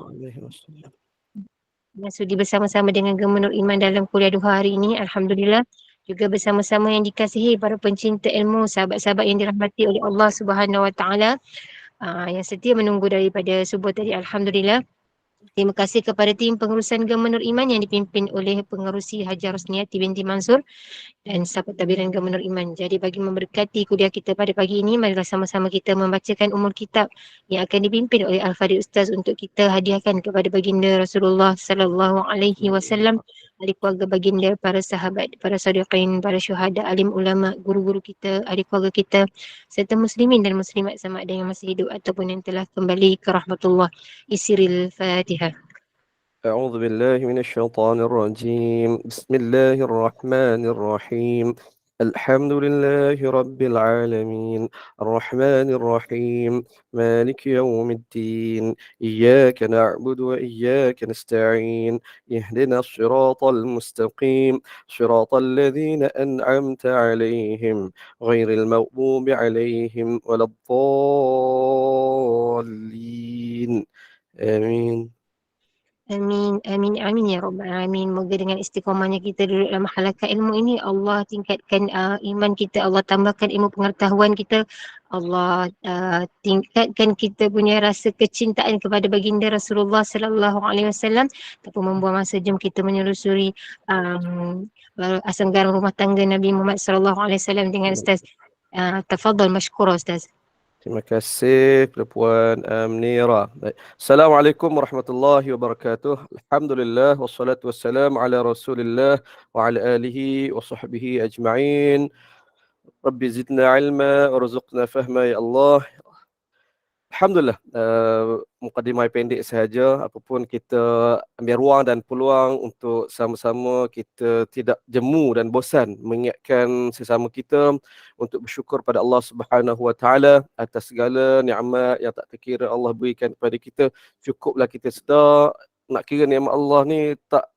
alaihi wasallam. Yang sudi bersama-sama dengan Gemenur Iman dalam kuliah 2 hari ini. Alhamdulillah. Juga bersama-sama yang dikasihi para pencinta ilmu, sahabat-sahabat yang dirahmati oleh Allah Subhanahu Wa Taala, yang setia menunggu daripada subuh tadi. Alhamdulillah. Terima kasih kepada tim pengurusan Gemenur Iman yang dipimpin oleh pengerusi Hajar Rosniati binti Mansur dan sahabat tabiran Gemenur Iman. Jadi bagi memberkati kuliah kita pada pagi ini, marilah sama-sama kita membacakan umul kitab yang akan dipimpin oleh Al-Fadhil Ustaz untuk kita hadiahkan kepada baginda Rasulullah sallallahu alaihi wasallam, ahli keluarga baginda, para sahabat, para sadiqin, para syuhada, alim ulama, guru-guru kita, ahli keluarga kita, serta muslimin dan muslimat sama ada yang masih hidup ataupun yang telah kembali ke rahmatullah. Isiril Fatihah. أعوذ بالله من الشيطان الرجيم. بسم الله الرحمن الرحيم. الحمد لله رب العالمين الرحمن الرحيم مالك يوم الدين إياك نعبد وإياك نستعين اهدنا الصراط المستقيم صراط الذين أنعمت عليهم غير المغضوب عليهم ولا الضالين آمين. Amin, amin, amin ya Rabbal Alamin. Moga dengan istiqamahnya kita duduk dalam halaqah ilmu ini, Allah tingkatkan iman kita, Allah tambahkan ilmu pengetahuan kita, Allah tingkatkan kita punya rasa kecintaan kepada baginda Rasulullah sallallahu alaihi wasallam. Tanpa membuang masa, jom kita menyelusuri asam garam rumah tangga Nabi Muhammad sallallahu alaihi wasallam dengan Ustaz. Tafadhal mashkura Ustaz. Terima kasih kepada Puan Nira. Baik. Assalamualaikum warahmatullahi wabarakatuh. Alhamdulillah wassalatu wassalamu ala Rasulillah wa ala alihi wa sahbihi ajma'in. Rabbi zidna ilma warzuqna fahma ya Allah. Alhamdulillah, mukadimah pendek sahaja. Apapun kita ambil ruang dan peluang untuk sama-sama kita tidak jemu dan bosan mengingatkan sesama kita untuk bersyukur pada Allah Subhanahu Wa Taala atas segala nikmat yang tak terkira Allah berikan kepada kita. Cukuplah kita sedar nak kira nikmat Allah ni tak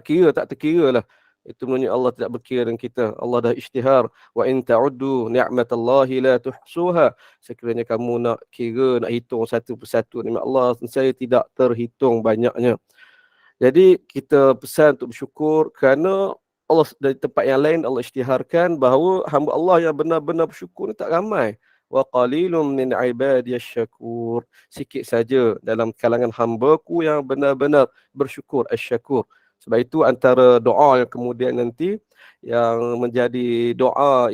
kira, tak terkira lah. Itu menunjuk Allah tidak berkira dengan kita. Allah dah isytihar. Wa in ta'uddu ni'matallahi la tuhsuha. Sekiranya kamu nak kira, nak hitung satu persatu nikmat Allah, saya tidak terhitung banyaknya. Jadi kita pesan untuk bersyukur kerana Allah dari tempat yang lain Allah isytiharkan bahawa hamba Allah yang benar-benar bersyukur ni tak ramai. Wa qalilum min ibadiyasy syakur. Sikit saja dalam kalangan hamba-Ku yang benar-benar bersyukur, asy-syakur. Sebab itu antara doa yang kemudian nanti yang menjadi doa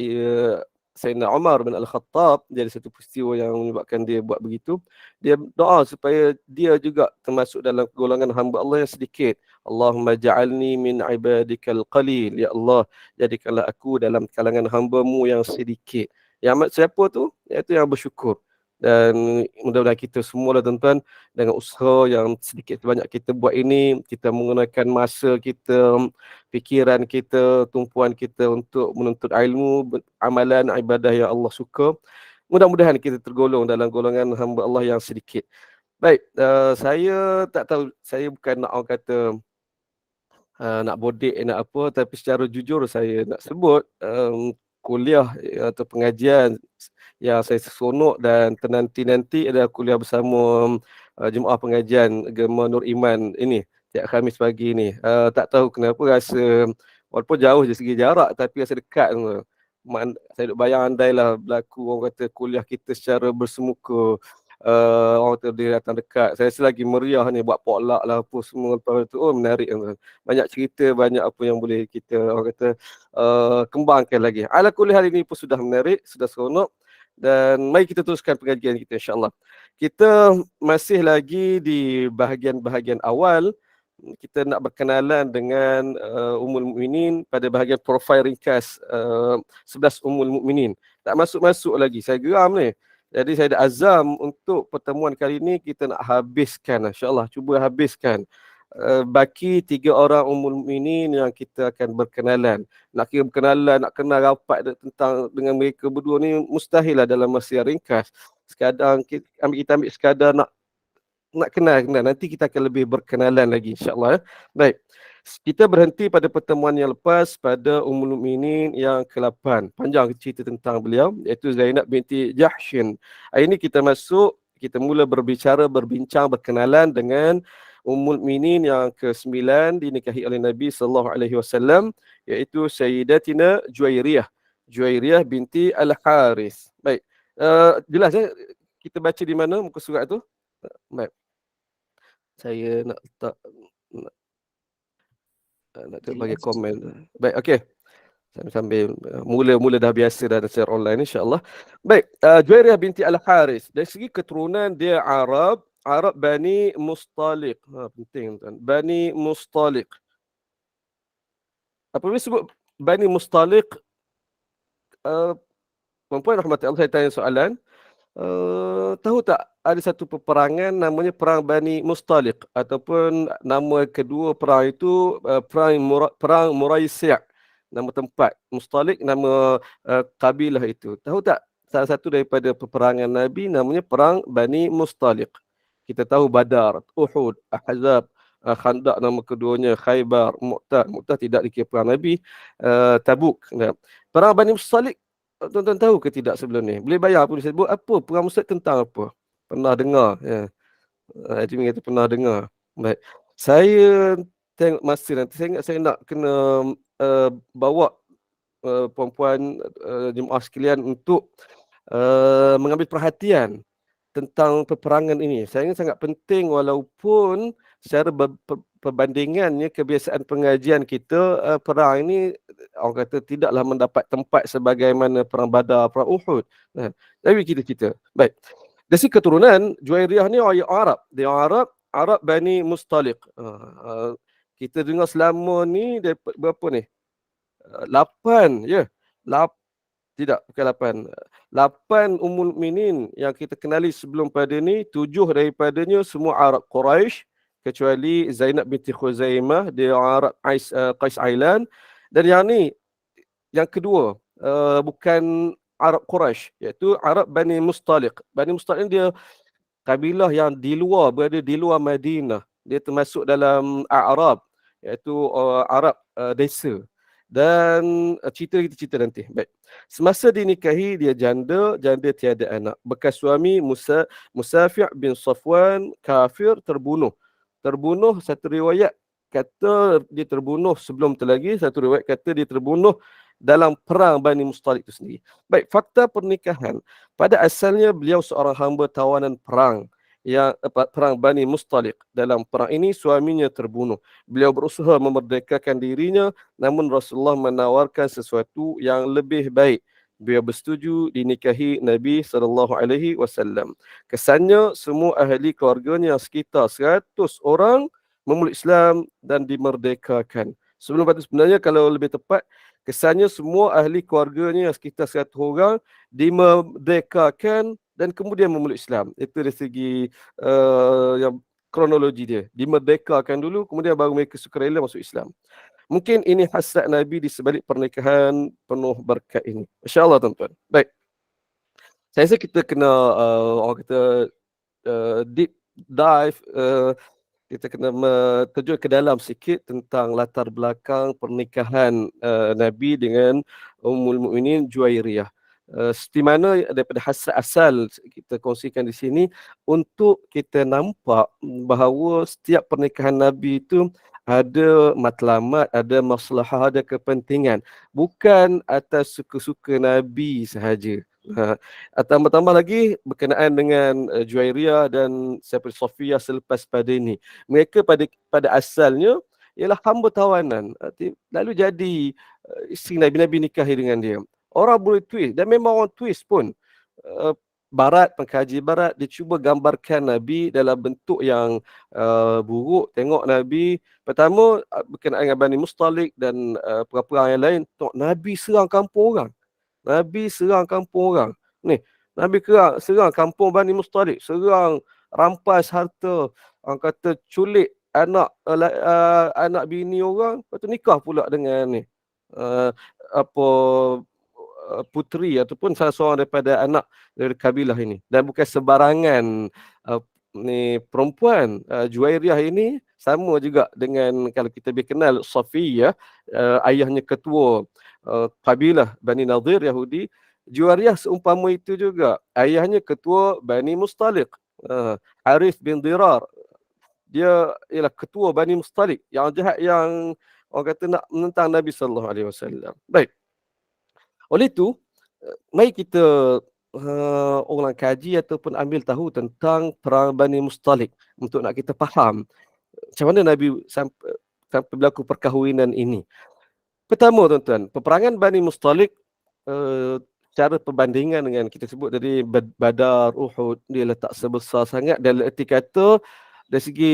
Sayyidina Umar bin Al-Khattab, jadi satu peristiwa yang menyebabkan dia buat begitu. Dia doa supaya dia juga termasuk dalam golongan hamba Allah yang sedikit. Allahumma ja'alni min ibadikal qalil. Ya Allah, jadikanlah aku dalam kalangan hamba-Mu yang sedikit. Yang siapa tu? Iaitu yang bersyukur. Dan mudah-mudahan kita semua lah tuan-tuan, dengan usaha yang sedikit banyak kita buat ini, kita menggunakan masa kita, fikiran kita, tumpuan kita untuk menuntut ilmu, amalan, ibadah yang Allah suka. Mudah-mudahan kita tergolong dalam golongan hamba Allah yang sedikit. Baik, saya tak tahu, saya bukan nak orang kata nak bodek nak apa, tapi secara jujur saya nak sebut kuliah atau pengajian yang saya seronok dan tenanti-nanti adalah kuliah bersama jemaah pengajian Gema Nur Iman ini tiap Khamis pagi ni. Tak tahu kenapa rasa walaupun jauh je segi jarak tapi rasa dekat semua. Saya duk bayang andailah berlaku orang kata kuliah kita secara bersemuka, orang kata dia datang dekat. Saya rasa lagi meriah ni, buat potluck lah apa semua lepas tu. Oh menarik, banyak cerita, banyak apa yang boleh kita orang kata kembangkan lagi. Ala kuliah hari ini pun sudah menarik, sudah seronok. Dan mari kita teruskan pengajian kita insya-Allah. Kita masih lagi di bahagian-bahagian awal. Kita nak berkenalan dengan Ummul Mukminin pada bahagian profil ringkas 11 Ummul Mukminin. Tak masuk-masuk lagi. Saya geram ni. Jadi saya ada azam untuk pertemuan kali ini kita nak habiskan insya-Allah, cuba habiskan. Baki 3 orang Ummul Mukminin yang kita akan berkenalan. Nak kira berkenalan, nak kenal rapat tentang dengan mereka berdua ni mustahil lah dalam masa yang ringkas. Sekadang kita ambil sekadar nak kenal. Nanti kita akan lebih berkenalan lagi insya-Allah. Baik. Kita berhenti pada pertemuan yang lepas pada Ummul Mukminin yang ke-8. Panjang cerita tentang beliau iaitu Zainab binti Jahshin. Hari ini kita masuk kita mula berbincang, berkenalan dengan Ummul Mukminin yang ke-9 dinikahi oleh Nabi sallallahu alaihi wasallam, iaitu Sayyidatina Juwairiyah. Juwairiyah binti Al-Harith. Baik. Jelas kita baca di mana muka surat tu? Baik. Saya nak letak nak bagi komen. Baik, okey. Sambil mula-mula dah biasa dah secara online insya-Allah. Baik, Juwairiyah binti Al-Harith. Dari segi keturunan dia Arab, Bani Mustaliq. Penting tuan. Bani Mustaliq. Apabila sebut Bani Mustaliq, puan-puan rahmati Allah, saya tanya soalan. Tahu tak ada satu peperangan namanya Perang Bani Mustaliq, ataupun nama kedua perang itu Perang Muraisi'. Nama tempat. Mustaliq nama kabilah itu. Tahu tak salah satu daripada peperangan Nabi namanya Perang Bani Mustaliq. Kita tahu Badar, Uhud, Ahzab, Khandaq nama keduanya, Khaybar, Mu'tah. Mu'tah tidak dikira perang Nabi, Tabuk. Perang Bani Mustaliq, tuan-tuan tahu ke tidak sebelum ni? Boleh bayar apa disebut? Apa? Perang Mustaliq tentang apa? Pernah dengar? Ya. Jimmy kata pernah dengar. Baik. Saya tengok masa nanti. Saya ingat saya nak kena bawa puan-puan jemaah sekalian untuk mengambil perhatian tentang peperangan ini. Saya ingat sangat penting walaupun secara perbandingannya kebiasaan pengajian kita, perang ini orang kata tidaklah mendapat tempat sebagaimana perang Badar, perang Uhud. Tapi kita. Baik. Dari segi keturunan, Juwairiyah ni orang Arab. Dia orang Arab Bani Mustaliq. Kita dengar selama ni berapa ni? 8 ya. Tidak, bukan 8 Ummul Mukminin yang kita kenali sebelum pada ni, 7 daripadanya semua Arab Quraisy kecuali Zainab binti Khuzaimah, dia Arab Qais Ailan. Dan yang ni yang kedua, bukan Arab Quraisy, iaitu Arab Bani Mustaliq. Bani Mustaliq ni dia kabilah yang berada di luar Madinah. Dia termasuk dalam Arab, iaitu Arab desa. Dan kita cerita nanti. Baik. Semasa dinikahi dia janda tiada anak. Bekas suami Musafi' bin Safwan kafir terbunuh. Satu riwayat kata dia terbunuh sebelum tu lagi, satu riwayat kata dia terbunuh dalam perang Bani Mustaliq itu sendiri. Baik, fakta pernikahan. Pada asalnya beliau seorang hamba tawanan perang perang Bani Mustaliq. Dalam perang ini suaminya terbunuh. Beliau berusaha memerdekakan dirinya, namun Rasulullah menawarkan sesuatu yang lebih baik. Beliau bersetuju dinikahi Nabi SAW. Kesannya semua ahli keluarganya sekitar 100 orang memeluk Islam dan dimerdekakan. Sebelum itu sebenarnya kalau lebih tepat, kesannya semua ahli keluarganya sekitar 100 orang dimerdekakan dan kemudian memeluk Islam. Itu dari segi yang kronologi dia. Dimerdekakan dulu, kemudian baru mereka sukarela masuk Islam. Mungkin ini hasrat Nabi di sebalik pernikahan penuh berkat ini. InsyaAllah tuan-tuan. Baik. Saya rasa kita kena orang kata deep dive, kita kena terjun ke dalam sikit tentang latar belakang pernikahan Nabi dengan Ummul Mukminin Juwairiyah. Seperti mana daripada hasrat asal kita kongsikan di sini, untuk kita nampak bahawa setiap pernikahan Nabi itu ada matlamat, ada maslahah, ada kepentingan. Bukan atas suka-suka Nabi sahaja. Tambah-tambah lagi berkenaan dengan Juwairiyah dan Sofia selepas pada ini. Mereka pada asalnya ialah hamba tawanan. Lalu jadi isteri Nabi nikahi dengan dia. Orang boleh twist, dan memang orang twist pun. Pengkaji barat dia cuba gambarkan Nabi dalam bentuk yang buruk. Tengok Nabi pertama berkenaan dengan Bani Mustaliq dan perang-perang yang lain, tengok Nabi serang kampung orang. Ni, Nabi serang kampung Bani Mustaliq, serang, rampas harta, orang kata culik anak bini orang, lepas tu nikah pula dengan ni puteri ataupun salah seorang daripada anak dari kabilah ini. Dan bukan sebarangan ni perempuan. Juwairiyah ini sama juga dengan kalau kita lebih kenal Safiyah, ayahnya ketua kabilah Bani Nadir Yahudi. Juwairiyah seumpama itu juga, ayahnya ketua Bani Mustaliq. Harith bin Dirar, dia ialah ketua Bani Mustalik yang jahat, yang orang kata nak menentang Nabi sallallahu alaihi wasallam. Baik. Oleh itu, mari kita orang kaji ataupun ambil tahu tentang perang Bani Mustalik untuk nak kita faham macam mana Nabi sampai berlaku perkahwinan ini. Pertama tuan-tuan, peperangan Bani Mustalik, cara perbandingan dengan kita sebut dari Badar, Uhud, dia letak sebesar sangat dalam erti kata dari segi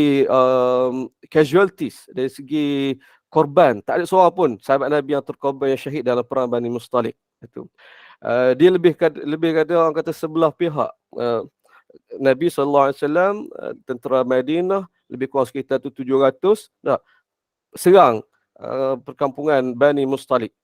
casualties, dari segi korban, tak ada seorang pun sahabat Nabi yang terkorban, yang syahid dalam perang Bani Mustalik itu. Dia lebih kata orang kata sebelah pihak. Nabi SAW, tentera Madinah lebih kurang sekitar 700 serang perkampungan Bani Mustalik.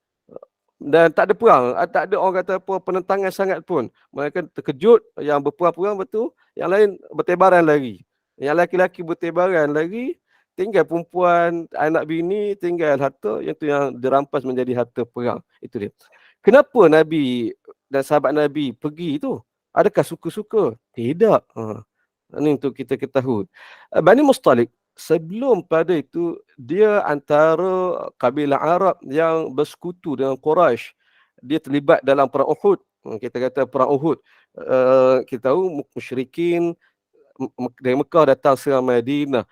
Dan tak ada perang, tak ada orang kata apa penentangan sangat pun. Mereka terkejut, yang berperang-perang betul, yang lain bertebaran lagi. Yang laki-laki bertebaran lagi, tinggal perempuan, anak bini, tinggal harta, yang tu yang dirampas menjadi harta perang. Itu dia. Kenapa Nabi dan sahabat Nabi pergi itu? Adakah suka-suka? Tidak. Ini untuk kita ketahui. Bani Mustalik, sebelum pada itu, dia antara kabilah Arab yang bersekutu dengan Quraisy. Dia terlibat dalam perang Uhud. Kita kata perang Uhud. Kita tahu musyrikin dari Mekah datang serang Madinah.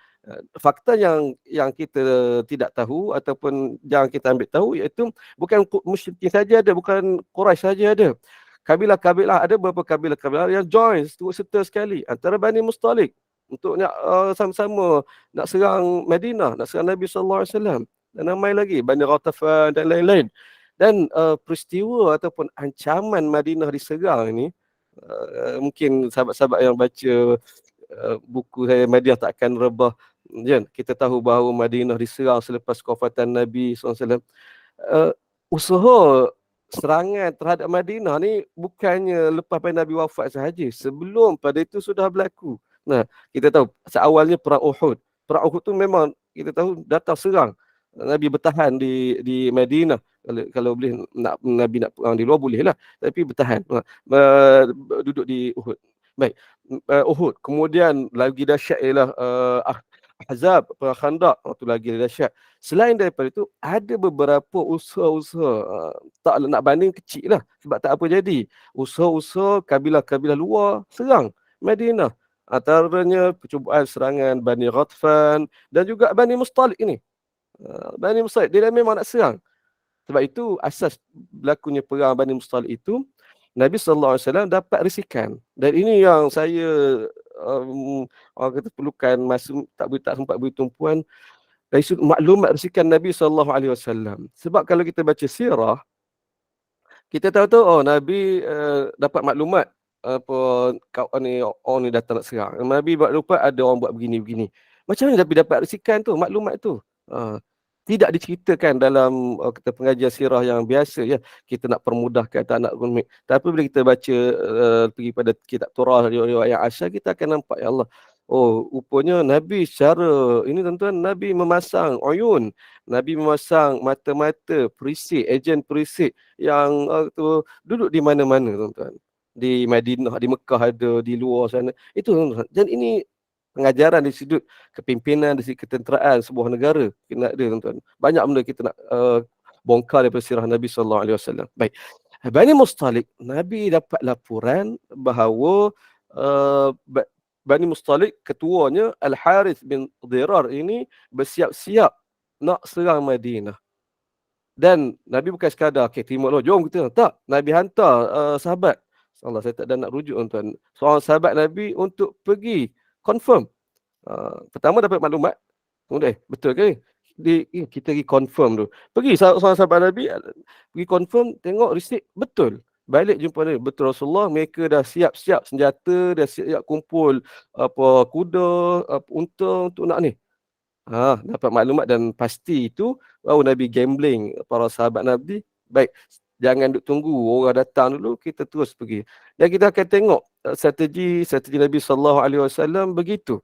Fakta yang kita tidak tahu ataupun yang kita ambil tahu, iaitu bukan musyrikin saja ada, bukan Quraisy saja ada. Kabilah-kabilah, ada beberapa kabilah-kabilah yang join turut serta sekali antara Bani Mustalik untuk nak sama-sama nak serang Madinah, nak serang Nabi sallallahu alaihi wasallam, dan ramai lagi Bani Ghatafan dan lain-lain. Dan peristiwa ataupun ancaman Madinah diserang ini, mungkin sahabat-sahabat yang baca buku saya Madinah Takkan Rebah, kita tahu bahawa Madinah diserang selepas kewafatan Nabi SAW. Usaha serangan terhadap Madinah ni bukannya lepas pada Nabi wafat sahaja, sebelum pada itu sudah berlaku. Nah, kita tahu seawalnya perang Uhud. Perang Uhud tu memang kita tahu datang serang. Nabi bertahan di Madinah. Kalau boleh nak Nabi nak perang di luar boleh lah, tapi bertahan. Duduk di Uhud. Baik. Uhud. Kemudian lagi dahsyat ialah Ahzab, perang Khandaq, itu lagi dahsyat. Selain daripada itu, ada beberapa usaha-usaha, tak nak banding kecil lah, sebab tak apa jadi. Usaha-usaha kabilah-kabilah luar serang Madinah. Antaranya percubaan serangan Bani Ghatfan dan juga Bani Mustalik ini. Bani Mustalik, dia memang nak serang. Sebab itu asas berlakunya perang Bani Mustalik itu, Nabi SAW dapat risikan. Dan ini yang saya orang kata perlukan masa, tak sempat beri tumpuan dari sudut maklumat risikan Nabi SAW. Sebab kalau kita baca sirah, kita tahu Nabi dapat maklumat apa orang ni datang nak serang. Nabi lupa ada orang buat begini-begini. Macam mana Nabi dapat risikan tu, maklumat tu? Tidak diceritakan dalam kita pengajian sirah yang biasa, ya. Kita nak permudahkan, tak nak rumit. Tapi bila kita baca pergi pada kitab Turah, riwayat Aisyah, kita akan nampak, ya Allah, rupanya Nabi secara ini tuan-tuan, Nabi memasang uyun, Nabi memasang mata-mata perisik, ejen perisik yang duduk di mana-mana tuan-tuan. Di Madinah, di Mekah ada, di luar sana. Itu tuan-tuan. Dan ini pengajaran dari sudut kepimpinan, dari sudut ketenteraan sebuah negara. Kena ada tuan-tuan. Banyak benda kita nak bongkar daripada sirah Nabi sallallahu alaihi wasallam. Baik. Bani Mustalik, Nabi dapat laporan bahawa Bani Mustalik, ketuanya Al-Harith bin Dirar ini bersiap-siap nak serang Madinah. Dan Nabi bukan sekadar, terima jom kita. Tak, Nabi hantar sahabat. Allah, saya tak ada nak rujuk tuan-tuan. Seorang sahabat Nabi untuk pergi confirm. Pertama dapat maklumat. Kemudian, betul ke? Kita pergi confirm dulu. Pergi seorang sahabat Nabi, pergi confirm, tengok receipt, betul. Balik jumpa Nabi, betul Rasulullah, mereka dah siap-siap senjata, dah siap kumpul kuda, unta untuk nak ni. Dapat maklumat dan pasti itu, baru Nabi gambling para sahabat Nabi. Baik, jangan duk tunggu orang datang dulu, kita terus pergi. Dan kita akan tengok strategi Nabi SAW begitu.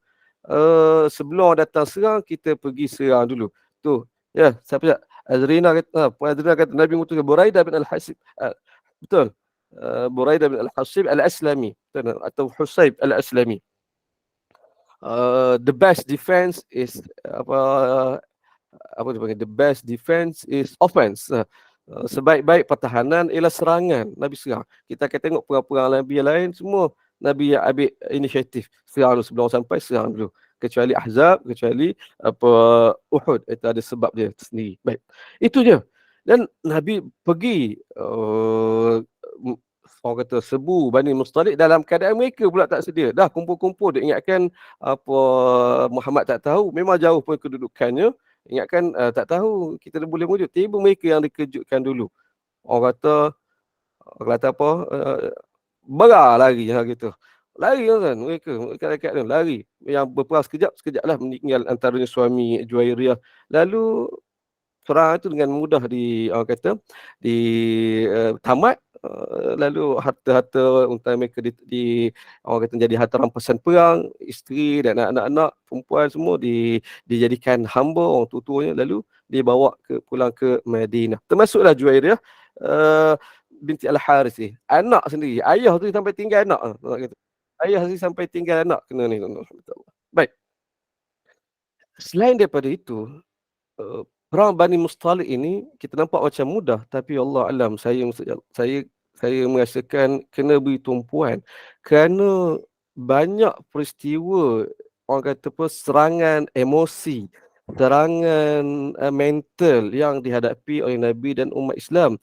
Sebelum datang serang, kita pergi serang dulu. Tu, ya, siapa tak? Azrina kata Nabi mengutus Buraidah bin Al-Hasib. Betul. Buraidah bin Al-Hasib Al-Aslami atau Husayb Al-Aslami. The best defense is apa dia panggil, the best defense is offense. Sebaik-baik pertahanan ialah serangan. Nabi serang. Kita akan tengok perang-perang Nabi yang lain semua Nabi yang ambil inisiatif. Serang dulu sebelum orang sampai, serang dulu. Kecuali Ahzab, kecuali apa Uhud, itu ada sebab dia sendiri. Baik. Itu je. Dan Nabi pergi orang kata serbu Bani Mustalik dalam keadaan mereka pula tak sedia. Dah kumpul-kumpul dia ingatkan apa Muhammad tak tahu, memang jauh pun kedudukannya. Ingatkan tak tahu kita dah boleh wujud. Tiba mereka yang dikejutkan dulu. Orang kata apa? Berah lari macam gitu. Lari kan mereka dekat tu lari. Yang berperang sekejap lah meninggal antaranya suami Juwairiyah. Lalu perang itu dengan mudah orang kata tamat. Lalu harta-harta unta mereka orang kata jadi harta rampasan perang, isteri dan anak-anak perempuan semua dijadikan hamba orang tuanya, lalu dibawa pulang ke Madinah. Termasuklah Juwairiyah binti Al-Harith ni. Anak sendiri, ayah tu sampai tinggal anak. Ayah tu sampai tinggal anak kena ni. Baik. Selain daripada itu, perang Bani Mustalik ini kita nampak macam mudah, tapi Allah alam saya merasakan kena beri tumpuan kerana banyak peristiwa orang kata apa serangan emosi, serangan mental yang dihadapi oleh Nabi dan umat Islam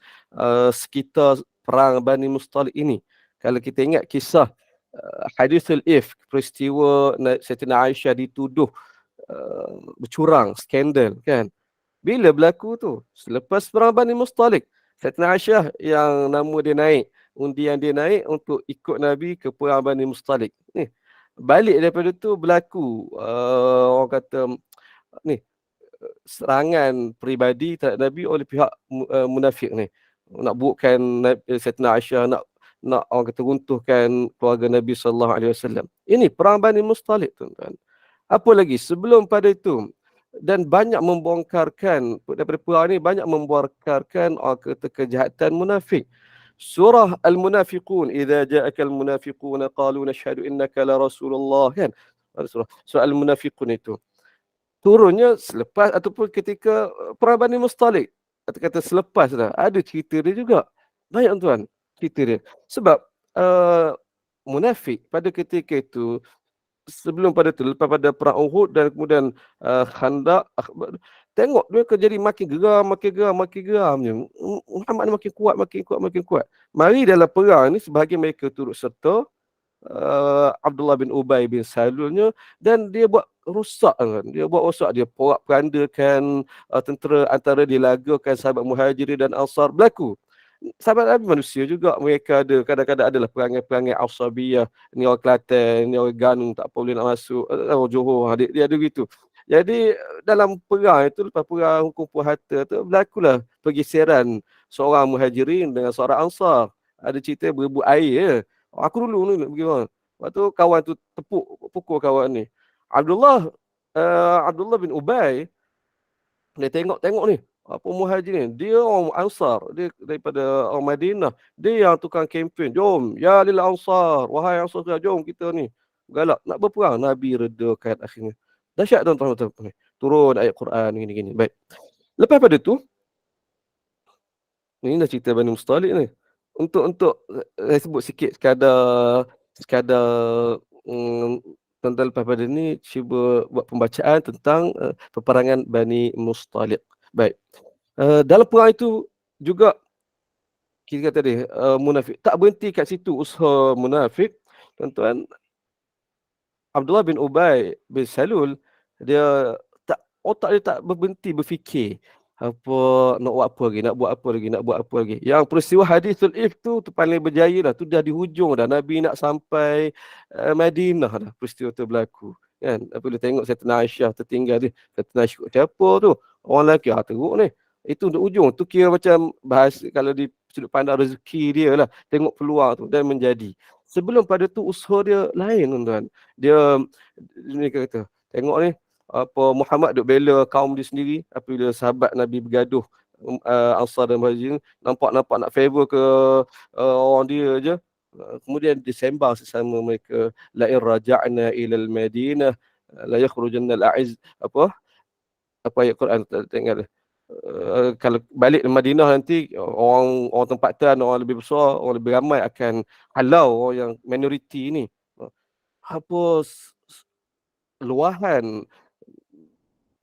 sekitar perang Bani Mustalik ini. Kalau kita ingat kisah Hadithul Ifk, peristiwa Saidatina Aisyah dituduh bercurang, skandal kan. Bila berlaku tu? Selepas perang Bani Mustalik. Saidatina Aisyah yang nama dia naik, undian dia naik untuk ikut Nabi ke perang Bani Mustalik. Ni, balik daripada tu berlaku orang kata ni serangan peribadi terhadap Nabi oleh pihak munafik ni. Nak burukkan Saidatina Aisyah, nak orang kata runtuhkan keluarga Nabi SAW. Ini perang Bani Mustalik tuan-tuan. Apa lagi sebelum pada itu, dan banyak membongkarkan daripada perang ini, banyak membongkarkan kata kejahatan munafik. Surah Al-Munafiqun, idza ja'akal munafiquna qalu nashhadu innaka la rasulullah, kan? Surah Al-Munafiqun itu turunnya selepas ataupun ketika perang Bani Mustalik. Kata selepas dah. Ada cerita dia juga. Banyak tuan cerita dia. Sebab munafik pada ketika itu, sebelum pada tu, lepas pada perang Uhud dan kemudian Khandaq, tengok dia jadi makin geram. Muhammad ni makin kuat. Mari dalam perang ni sebahagian mereka turut serta, Abdullah bin Ubay bin Salulnya, dan dia buat rosak kan. Dia porak-perandakan tentera antara dilagakan sahabat Muhajirin dan Ansar berlaku. Sahabat Nabi manusia juga, mereka ada kadang-kadang adalah perangai-perangai asabiyah, ni orang Kelantan, ni orang Ganung tak apa boleh nak masuk, orang Johor, dia ada gitu. Jadi dalam perang itu, lepas perang kumpul harta tu, berlakulah pergeseran seorang Muhajirin dengan seorang Ansar. Ada cerita berebut air ya. Aku dulu ni nak pergi orang. Lepas tu kawan tu pukul kawan ni. Abdullah bin Ubay, dia tengok ni, apa Muhajirin, dia orang Ansar, dia daripada orang Madinah, dia yang tukang kempen, jom ya lil Ansar, wahai Ansar, jom kita ni galak nak berperang. Nabi redakan akhirnya. Dahsyat tuan-tuan. Turun ayat Quran gini. Baik. Lepas pada tu, ini dah cerita Bani Mustalik ni. Untuk saya sebut sikit sekadar tentang lepas pada ni cuba buat pembacaan tentang peperangan Bani Mustalik. Baik. Dalam perang itu juga kita kata tadi munafik tak berhenti kat situ usaha munafik. Tuan-tuan, Abdullah bin Ubay bin Salul, dia otak dia tak berhenti berfikir nak buat apa lagi. Yang peristiwa Hadithul Ifk tu paling berjaya dah, tu dah di hujung dah, Nabi nak sampai Madinah dah peristiwa tu berlaku kan. Apabila tengok Saidatina Aisyah tertinggal dia, Saidatina Aisyah siapa tu, orang lelaki teruk ni, itu di ujung tu kira macam bahasa kalau di sudut pandang rezeki dia lah, tengok peluang tu dan menjadi. Sebelum pada tu usaha dia lain tuan-tuan. Dia ni kata tengok ni, apa Muhammad duk bela kaum dia sendiri, apabila sahabat Nabi bergaduh, Ansar dan Muhajirin, nampak nak favor ke orang dia je. Kemudian disembang sesama mereka, la in raja'na ila al-Madinah la yakhrujanna al-a'iz, apa ayat Quran tak ingat dah. Kalau balik ke Madinah nanti orang orang tempatan, orang lebih besar, orang lebih ramai akan halau orang yang minoriti ni. Apa luahan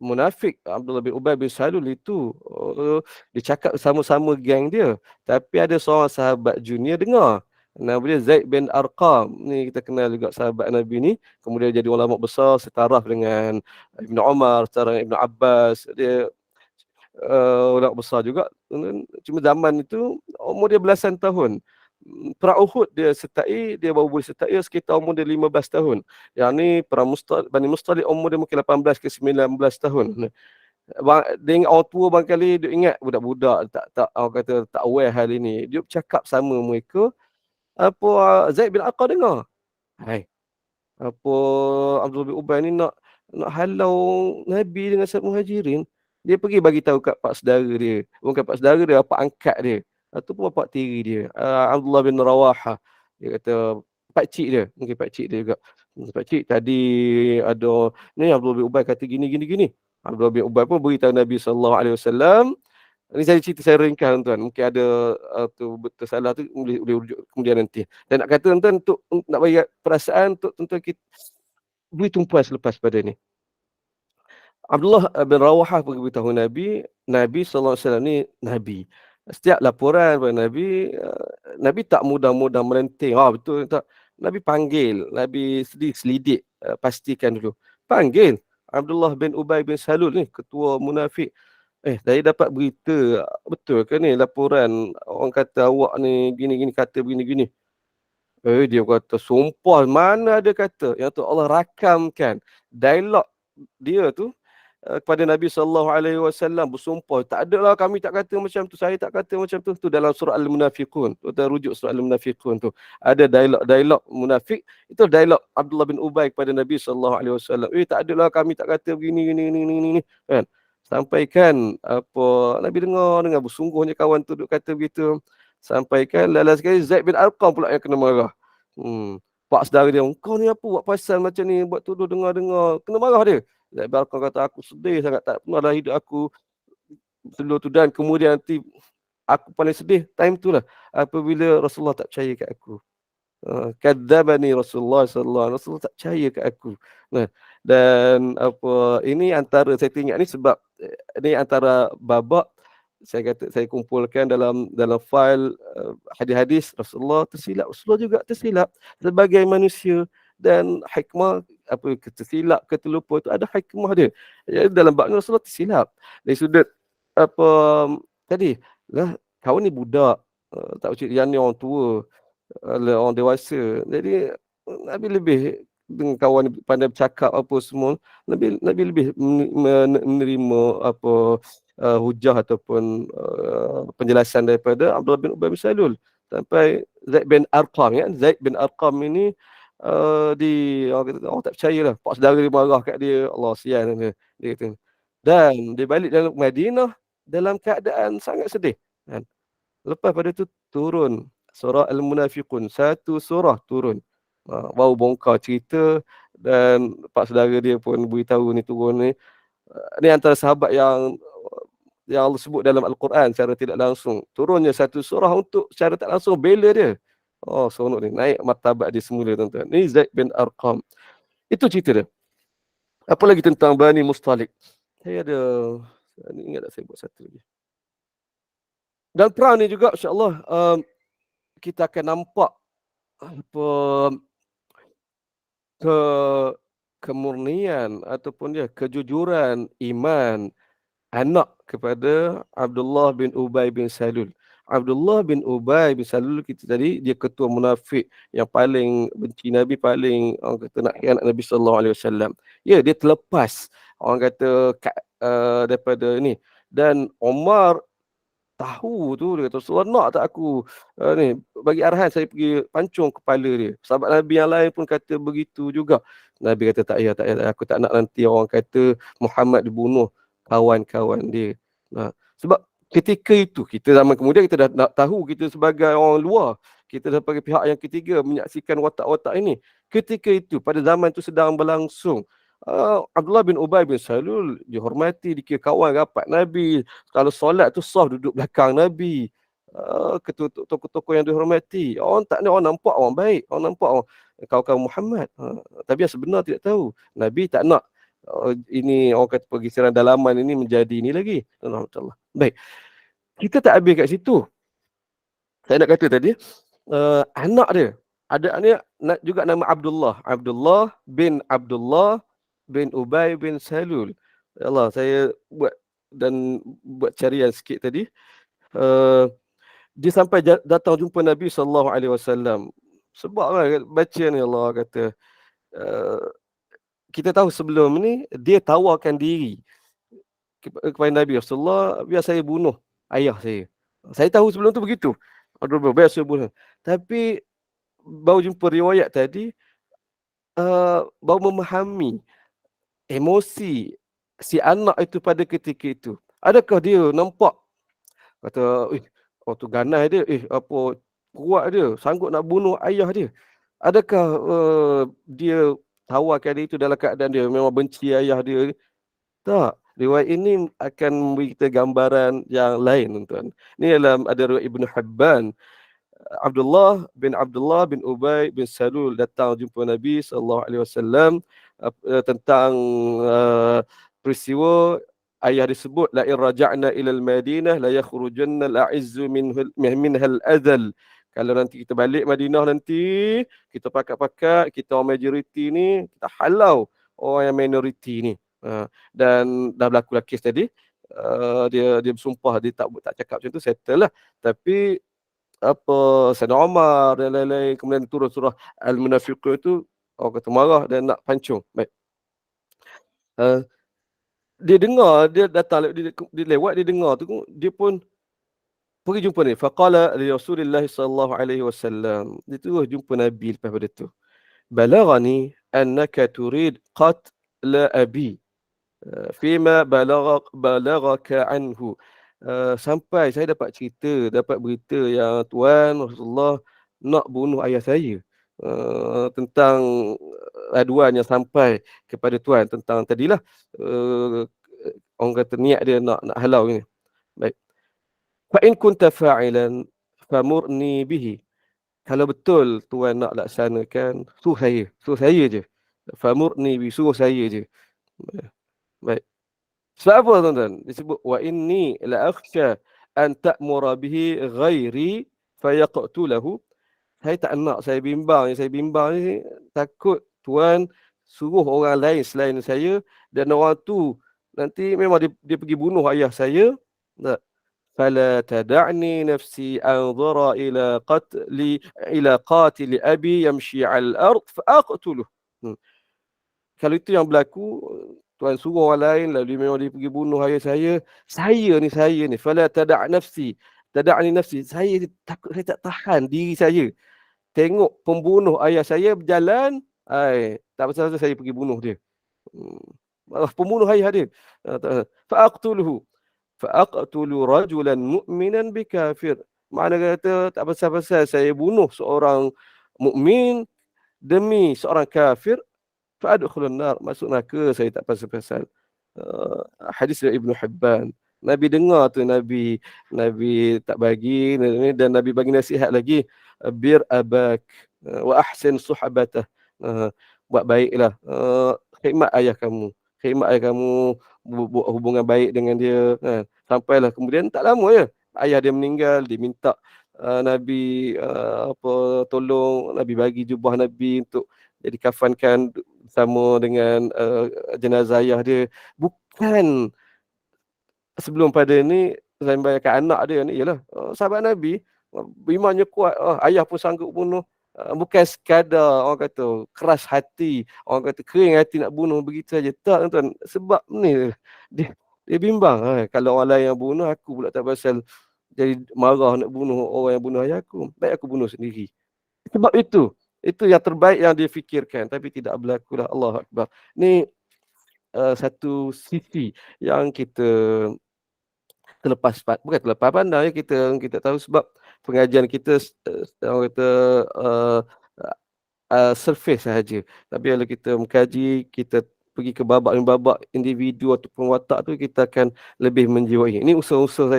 munafik Abdullah bin Ubay bin Salul itu, dia cakap sama-sama geng dia, tapi ada seorang sahabat junior dengar. Nama dia Zaid bin Arqam. Ni kita kenal juga sahabat Nabi ni. Kemudian jadi ulama besar setaraf dengan Ibn Umar, setara dengan Ibn Abbas. Dia ulama besar juga. Cuma zaman itu umur dia belasan tahun. Perang Uhud dia sertai, dia baru boleh sertai sekitar umur dia 15 tahun. Yang ni perang Bani Mustalik umur dia mungkin 18 ke 19 tahun. Dia ingat orang tua barangkali dia ingat budak-budak tak orang kata tak aware hal ini. Dia bercakap sama mereka, apa Zaid bin Arqam dengar. Hai, apa Abdul bin Ubay ni nak halau Nabi dengan sahabat Muhajirin. Dia pergi bagi tahu kat pak saudara dia. Bukan pak saudara dia, pak angkat dia. Ataupun bapak tiri dia, Abdullah bin Rawaha. Dia kata pak cik dia, mungkin pak cik dia juga. Pak cik tadi ada ni Abdul bin Ubay kata gini gini gini. Abdul bin Ubay pun beritahu Nabi sallallahu alaihi wasallam. Ini saya cerita saya ringkas tuan. Mungkin ada tu betul salah tu boleh rujuk kemudian nanti. Dan nak kata tuan untuk nak bagi perasaan untuk tuan kita beri tumpuan selepas pada ni. Abdullah bin Rawahah pergi beritahu Nabi, Nabi sallallahu alaihi wasallam ni nabi. Setiap laporan pada Nabi, Nabi tak mudah-mudah melenting. Betul tak? Nabi panggil, Nabi selidik, pastikan dulu. Panggil Abdullah bin Ubay bin Salul ni, ketua munafik. Saya dapat berita, betul ke ni laporan orang kata awak ni gini-gini, kata begini-gini. Dia kata, sumpah mana ada kata. Yang tu Allah rakamkan dialog dia tu kepada Nabi sallallahu alaihi wasallam bersumpah, tak adalah kami tak kata macam tu, saya tak kata macam tu. Tu dalam surah Al-Munafiqun. Tu rujuk surah Al-Munafiqun tu. Ada dialog munafik, itu dialog Abdullah bin Ubay kepada Nabi sallallahu alaihi wasallam. Tak adalah kami tak kata begini gini kan. Sampaikan apa Nabi dengar bersungguhnya kawan tu duk kata begitu. Sampaikan lala sekali Zaid bin Arqam pula yang kena marah. Pak saudara dia, kau ni apa buat pasal macam ni, buat tuduh dengar-dengar, kena marah dia. Zaid bin Arqam kata, aku sedih sangat, tak pernah dalam hidup aku sedih tu, dan kemudian nanti aku paling sedih time tu lah apabila Rasulullah tak percaya kat aku. Kadzabani Rasulullah sallallahu alaihi wasallam, Rasulullah tak percaya kat aku. Nah, dan apa ini antara saya teringat ni sebab ini antara babak saya kumpulkan dalam file hadis-hadis Rasulullah juga tersilap sebagai manusia, dan hikmah apa tersilap ke terlupa itu ada hikmah dia. Jadi dalam bab ni Rasulullah tersilap dari sudut apa tadi lah, kawan ni budak, tak ucap yang ni orang tua, orang dewasa. Jadi Nabi lebih dengan kawan pandai bercakap apa semua, Nabi lebih menerima apa hujah ataupun penjelasan daripada Abdullah bin Ubay bin Salul. Sampai Zaid bin Arqam, ya, Zaid bin Arqam ini orang tak percaya lah. Pak saudara dia marah kat dia, Allah sian dia kata. Dan dia balik dalam Madinah dalam keadaan sangat sedih. Kan? Lepas pada tu turun surah Al-Munafiqun, satu surah turun. Baru bongkar cerita, dan pak saudara dia pun beritahu ni turun ni. Ni antara sahabat yang Allah sebut dalam Al-Quran secara tidak langsung. Turunnya satu surah untuk secara tak langsung bela dia. Seronok ni. Naik martabat dia semula tuan-tuan. Ni Zaid bin Arqam. Itu cerita dia. Apa lagi tentang Bani Mustalik? Saya ingat tak saya buat satu lagi. Dan perang ni juga insya-Allah kita akan nampak apa kemurnian ataupun kejujuran iman anak kepada Abdullah bin Ubay bin Salul. Abdullah bin Ubay bin Salul kita tadi dia ketua munafik yang paling benci Nabi, paling orang kata nak khianat Nabi sallallahu alaihi wasallam. Ya, dia terlepas orang kata daripada ni. Dan Umar tahu tu, dia kata, Rasulullah nak tak aku ni bagi arahan saya pergi pancung kepala dia. Sahabat Nabi yang lain pun kata begitu juga. Nabi kata tak payah, aku tak nak nanti orang kata Muhammad dibunuh kawan-kawan dia. Sebab ketika itu kita zaman kemudian kita dah nak tahu, kita sebagai orang luar kita sebagai pihak yang ketiga menyaksikan watak-watak ini. Ketika itu pada zaman itu sedang berlangsung, Abdullah bin Ubay bin Salul dihormati, dikira kawan rapat Nabi. Kalau solat tu saf duduk belakang Nabi. Ketua tokoh-tokoh yang dihormati. Orang tak ni, orang nampak orang baik, orang nampak orang kawan-kawan Muhammad. Tapi yang sebenar tidak tahu. Nabi tak nak ini orang kata pergeseran dalaman ini menjadi ini lagi. Alhamdulillah. Baik. Kita tak habis kat situ. Saya nak kata tadi, anak dia, ada dia juga nama Abdullah. Abdullah bin Ubay bin Salul. Ya Allah, saya buat carian sikit tadi. Dia sampai datang jumpa Nabi SAW. Sebab kan, baca ni Allah kata, kita tahu sebelum ni, dia tawarkan diri kepada Nabi Rasulullah, biar saya bunuh ayah saya. Saya tahu sebelum tu begitu. Biar saya bunuh. Tapi baru jumpa riwayat tadi, baru memahami emosi si anak itu pada ketika itu. Adakah dia nampak, kata, tu ganas dia, apa kuat dia, sanggup nak bunuh ayah dia. Adakah dia tawarkan dia itu dalam keadaan dia memang benci ayah dia? Tak. Riwayat ini akan memberi kita gambaran yang lain, tuan-tuan. Ini dalam ada riwayat Ibn Hibban. Abdullah bin Ubay bin Salul datang jumpa Nabi SAW tentang peristiwa ayah disebut, la in raja'na ila al-Madinah la yakhrujanna al-a'izzu minha al-adhal. Kalau nanti kita balik Madinah nanti, kita pakat-pakat, kita orang majoriti ni, kita halau orang yang minoriti ni. Dan dah berlaku kes tadi, dia bersumpah, dia tak cakap macam tu, settle lah. Tapi apa Sayyidina Umar dan lain-lain, kemudian turun surah Al-Munafiqun itu, orang kata marah dan nak pancung. Baik. Dia dengar, dia datang, dia lewat, dia dengar tu, dia pun pergi jumpa ni. Faqala li Rasulillah sallallahu alaihi wasallam. Dia terus jumpa Nabi lepas pada tu. Balaghani annaka turid qatla abi. Fima balagaka anhu. Sampai saya dapat berita yang Tuan Rasulullah nak bunuh ayah saya. Tentang aduan yang sampai kepada Tuan tentang tadilah, orang kata niat dia nak halau ini. Baik. Fa in kunta fa'ilan famurni bihi. Kalau betul Tuan nak laksanakan, suruh saya je. Famurni bihi, suruh saya je. Baik. Sebab apa, tuan-tuan? Disebut wa inni la akhsha an ta'mura bihi ghairi fayaqtulahu. Saya tak nak, saya bimbang ni takut Tuan suruh orang lain selain saya, dan orang tu nanti memang dia pergi bunuh ayah saya. Tak. Fala tada'ni nafsi anzura ila qatili abi yamshi 'al-ard fa'aqtuluh. Kalau itu yang berlaku, Tuan suruh orang lain, lalu memang dia pergi bunuh ayah saya. Saya ni. Fala tada'ni nafsi. Saya takut, saya tak tahan diri saya. Tengok pembunuh ayah saya berjalan, tak pasal saya pergi bunuh dia. Pembunuh ayah dia. Fa'aqtulu rajulan mu'minan bikafir. Makna kata, tak pasal-pasal saya bunuh seorang mukmin demi seorang kafir. Fa'adkhulun nar, masuk neraka saya tak pasal-pasal. Hadis dari Ibn Hibban. Nabi dengar tu, Nabi tak bagi, dan Nabi bagi nasihat lagi, bir abak wa ahsin suhbatah. Buat baiklah, khidmat ayah kamu, buat hubungan baik dengan dia. Sampailah kemudian tak lama ya, ayah dia meninggal, dia minta Nabi tolong, Nabi bagi jubah Nabi untuk jadi kafankan sama dengan jenazah ayah dia. Bukan sebelum pada ni, saya bayangkan anak dia ni ialah sahabat Nabi, imannya kuat, ayah pun sanggup bunuh. Bukan sekadar orang kata keras hati, orang kata kering hati nak bunuh begitu saja. Tak, tuan-tuan. Sebab ni dia bimbang. Kalau orang lain yang bunuh, aku pula tak pasal jadi marah nak bunuh orang yang bunuh ayah aku. Baik aku bunuh sendiri. Sebab itu yang terbaik yang dia fikirkan, tapi tidak berlaku lah. Allahu Akbar. Ni satu sisi yang kita bukan terlepas pandang ya, kita tahu sebab pengajian kita orang kata uh, surface sahaja. Tapi kalau kita mengkaji, kita pergi ke babak demi babak individu ataupun watak tu, kita akan lebih menjiwai. Ini unsur-unsur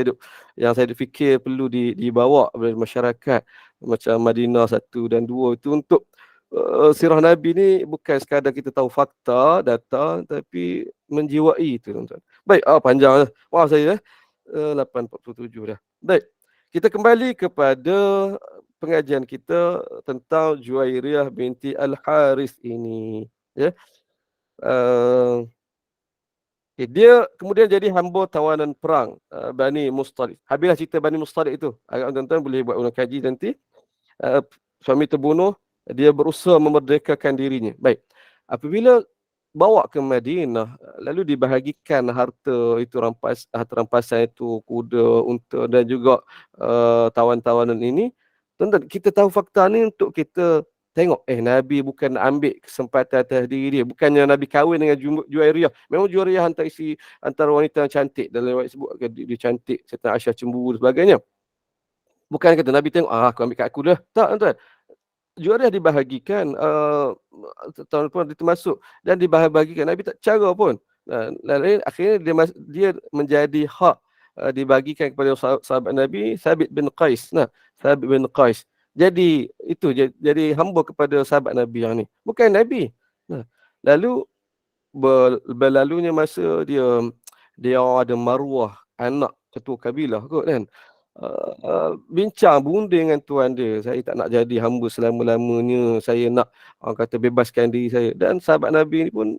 yang saya fikir perlu dibawa oleh masyarakat macam Madinah 1 dan 2 itu untuk sirah Nabi ni bukan sekadar kita tahu fakta, data, tapi menjiwai itu, tuan-tuan. Baik, panjang dah. Wah, saya 8:47 dah. Baik. Kita kembali kepada pengajian kita tentang Juwairiyah binti Al-Harith ini. Ya. Okay, dia kemudian jadi hamba tawanan perang Bani Mustalik. Habislah cerita Bani Mustalik itu. Agak tuan-tuan boleh buat ulang kaji nanti. Suami terbunuh, dia berusaha memerdekakan dirinya. Baik. Apabila bawa ke Madinah, lalu dibahagikan harta itu, harta rampasan itu, kuda, unta dan juga tawan-tawanan ini. Tuan-tuan, kita tahu fakta ni untuk kita tengok, Nabi bukan nak ambil kesempatan atas diri dia. Bukannya Nabi kahwin dengan Juwairiyah. Memang Juwairiyah antara wanita yang cantik. Dalam riwayat sebut dia cantik, Saidatina Aisyah cemburu dan sebagainya. Bukan kata Nabi tengok, aku ambil kat aku dah. Tak, tuan-tuan. Juwairiyah dibahagikan, tahun pun dia termasuk dan dibahagikan. Nabi tak cara pun. Lalu akhirnya dia menjadi hak dibagikan kepada sahabat Nabi, Thabit bin Qais. Thabit bin Qais. Jadi itu jadi hamba kepada sahabat Nabi yang ni. Bukan Nabi. Lalu berlalunya masa dia ada maruah anak ketua kabilah kot kan. Bincang berunding dengan tuan dia, saya tak nak jadi hamba selama-lamanya, saya nak kata bebaskan diri saya. Dan sahabat Nabi ni pun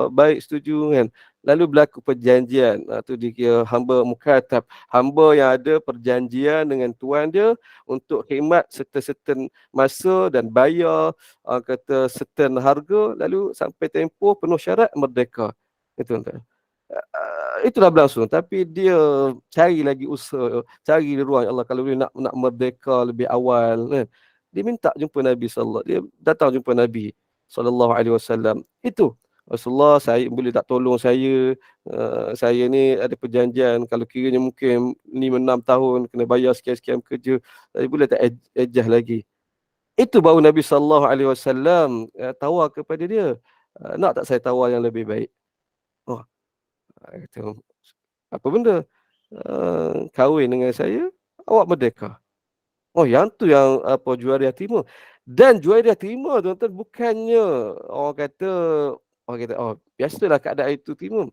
baik setuju kan. Lalu berlaku perjanjian, tu dikira hamba mukatab, hamba yang ada perjanjian dengan tuan dia untuk khidmat certain masa dan bayar kata certain harga, lalu sampai tempoh penuh syarat merdeka. Itu tuan. Itulah berlangsung, tapi dia cari lagi usaha, cari ruang. Ya Allah, kalau dia nak merdeka lebih awal kan, dia minta jumpa Nabi sallallahu, dia datang jumpa Nabi sallallahu alaihi wasallam. Itu Rasulullah, saya boleh tak tolong saya ni ada perjanjian, kalau kiranya mungkin 5-6 tahun kena bayar sekian-sekian kerja, saya boleh tak ejah lagi. Itu baru Nabi sallallahu alaihi wasallam tawar kepada dia, nak tak saya tawar yang lebih baik? Oh, kata, apa benda? Kahwin dengan saya, awak merdeka. Oh, yang tu yang Juwairiyah terima. Dan Juwairiyah terima, tuan-tuan, bukannya orang kata biasalah keadaan itu terima.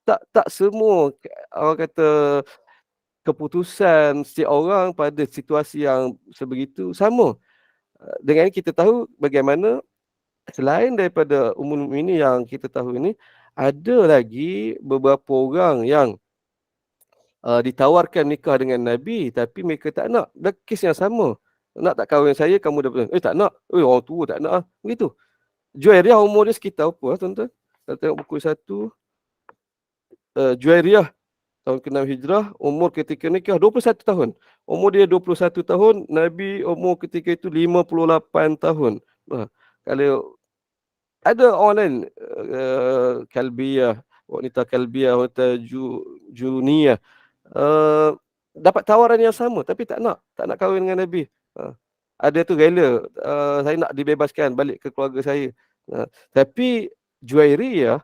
Tak semua orang kata keputusan setiap orang pada situasi yang sebegitu sama. Dengan ini kita tahu bagaimana selain daripada Ummul Mukminin yang kita tahu ini, ada lagi beberapa orang yang ditawarkan nikah dengan Nabi tapi mereka tak nak. Dan kes yang sama. Nak tak kahwin saya, kamu dah tak nak. Orang tua tak nak. Begitu. Juwairiyah umur dia sekitar apa, tuan-tuan? Kita tengok buku 1. Juwairiyah tahun ke-6 Hijrah, umur ketika nikah 21 tahun. Umur dia 21 tahun, Nabi umur ketika itu 58 tahun. Kalau ada orang lain, Kalbiyah, wanita Kalbiyah, wanita Juniyah, dapat tawaran yang sama tapi tak nak kahwin dengan Nabi. Ada tu rela, saya nak dibebaskan balik ke keluarga saya. Tapi Juwairiyah,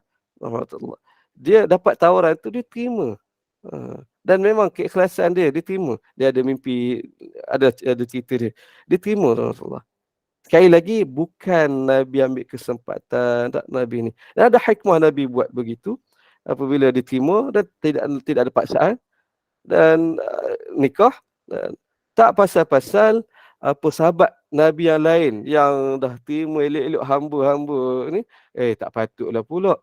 dia dapat tawaran tu, dia terima. Dan memang keikhlasan dia terima. Dia ada mimpi, ada cerita dia terima, Rasulullah. Sekali lagi, bukan Nabi ambil kesempatan, tak Nabi ni. Dan ada hikmah Nabi buat begitu. Apabila diterima dan tidak ada paksaan dan nikah, dan tak pasal-pasal sahabat Nabi yang lain yang dah terima elok-elok hamba-hamba ni, tak patutlah pula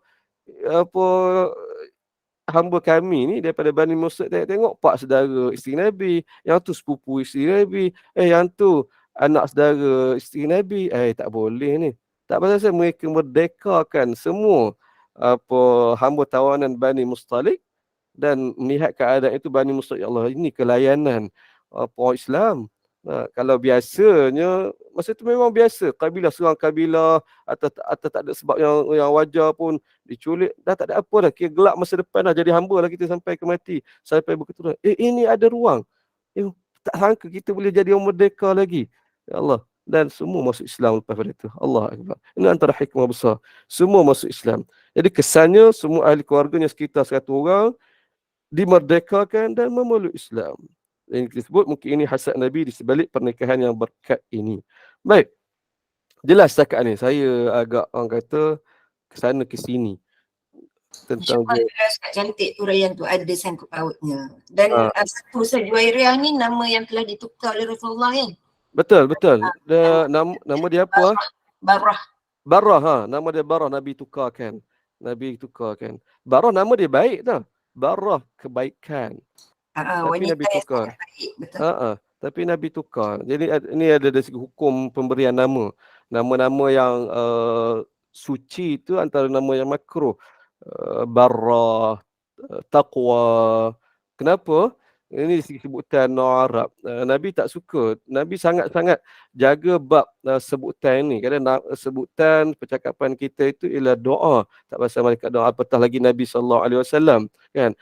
hamba kami ni daripada Bani Musa, tengok pak saudara isteri Nabi, yang tu sepupu isteri Nabi, yang tu anak saudara isteri Nabi, tak boleh ni. Tak pasal mereka merdekakan semua hamba tawanan Bani Mustalik dan melihat keadaan itu Bani Mustalik, ya Allah, ini kelayanan orang Islam. Kalau biasanya masa itu memang biasa, kabilah serang kabilah atau tak ada sebab yang wajar pun diculik, dah tak ada apa dah, kira gelap masa depan dah, jadi hamba lah kita sampai ke mati, sampai berketurunan. Ini ada ruang. tak sangka kita boleh jadi orang merdeka lagi. Ya Allah. Dan semua masuk Islam lepas pada itu. Allah Akbar. Ini antara hikmah besar. Semua masuk Islam. Jadi kesannya semua ahli keluarganya sekitar 100 orang dimerdekakan dan memeluk Islam. Yang kita sebut mungkin ini hasad Nabi di sebalik pernikahan yang berkat ini. Baik. Jelas setakat ni. Saya agak orang kata kesana ke sini. Tentang InsyaAllah Ustaz cantik tu Rayyan tu ada sangkut pautnya. Dan satu Ustaz Juwairiyah ni nama yang telah ditukar oleh Rasulullah kan? betul. Nama dia apa? Barah. Barah, nama dia Barah, Nabi tukarkan. Barah nama dia baik tau. Barah kebaikan. Tapi Nabi tukar. Baik, betul. Tapi Nabi tukar. Jadi ini ada dari segi hukum pemberian nama. Nama-nama yang suci itu antara nama yang makruh. Barah, taqwa. Kenapa? Ini sebutan orang Arab. Nabi tak suka. Nabi sangat-sangat jaga bab sebutan ini. Kerana sebutan percakapan kita itu ialah doa. Tak pasal malaikat doa. Apatah lagi Nabi SAW. Kan?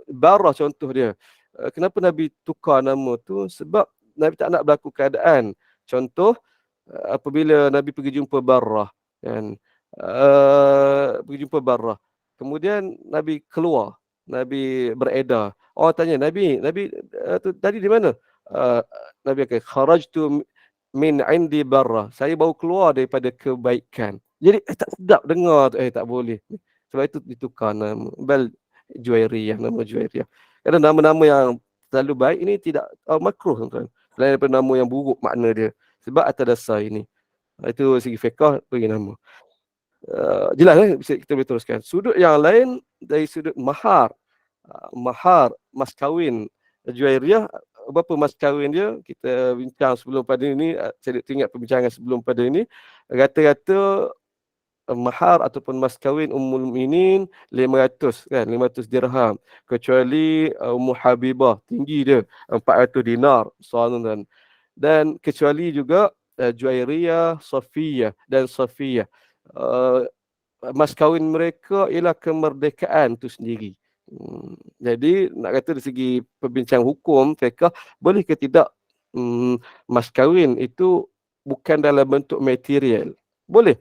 Barah contoh dia. Kenapa Nabi tukar nama tu? Sebab Nabi tak nak berlaku keadaan. Contoh, apabila Nabi pergi jumpa Barah. Kan? Pergi jumpa Barah. Kemudian Nabi keluar. Nabi beredar. Orang tanya, Nabi tu tadi di mana? Nabi kata, kharajtu min indi Barah. Saya baru keluar daripada kebaikan. Jadi tak sedap dengar tu. Tak boleh. Sebab itu ditukar nama. Bal Juwairiyah, nama Juwairiyah. Kerana nama-nama yang terlalu baik ini tidak makruh, tuan-tuan. Selain daripada nama yang buruk makna dia. Sebab atas dasar ini. Itu segi fiqah bagi nama. Jelas bisa kita boleh teruskan. Sudut yang lain dari sudut mahar, mas kahwin Juwairiyah, berapa mas kahwin dia? Kita bincang sebelum pada ini, saya ingat perbincangan sebelum pada ini, rata-rata mahar ataupun mas kahwin Ummul Mukminin 500 kan, 500 dirham, kecuali Ummu Habibah tinggi dia 400 dinar soalan, dan kecuali juga Juwairiyah, Safiyah dan Safiyah. Mas kahwin mereka ialah kemerdekaan tu sendiri. Jadi nak kata dari segi perbincangan hukum fiqh, boleh ke tidak mas kahwin itu bukan dalam bentuk material? Boleh.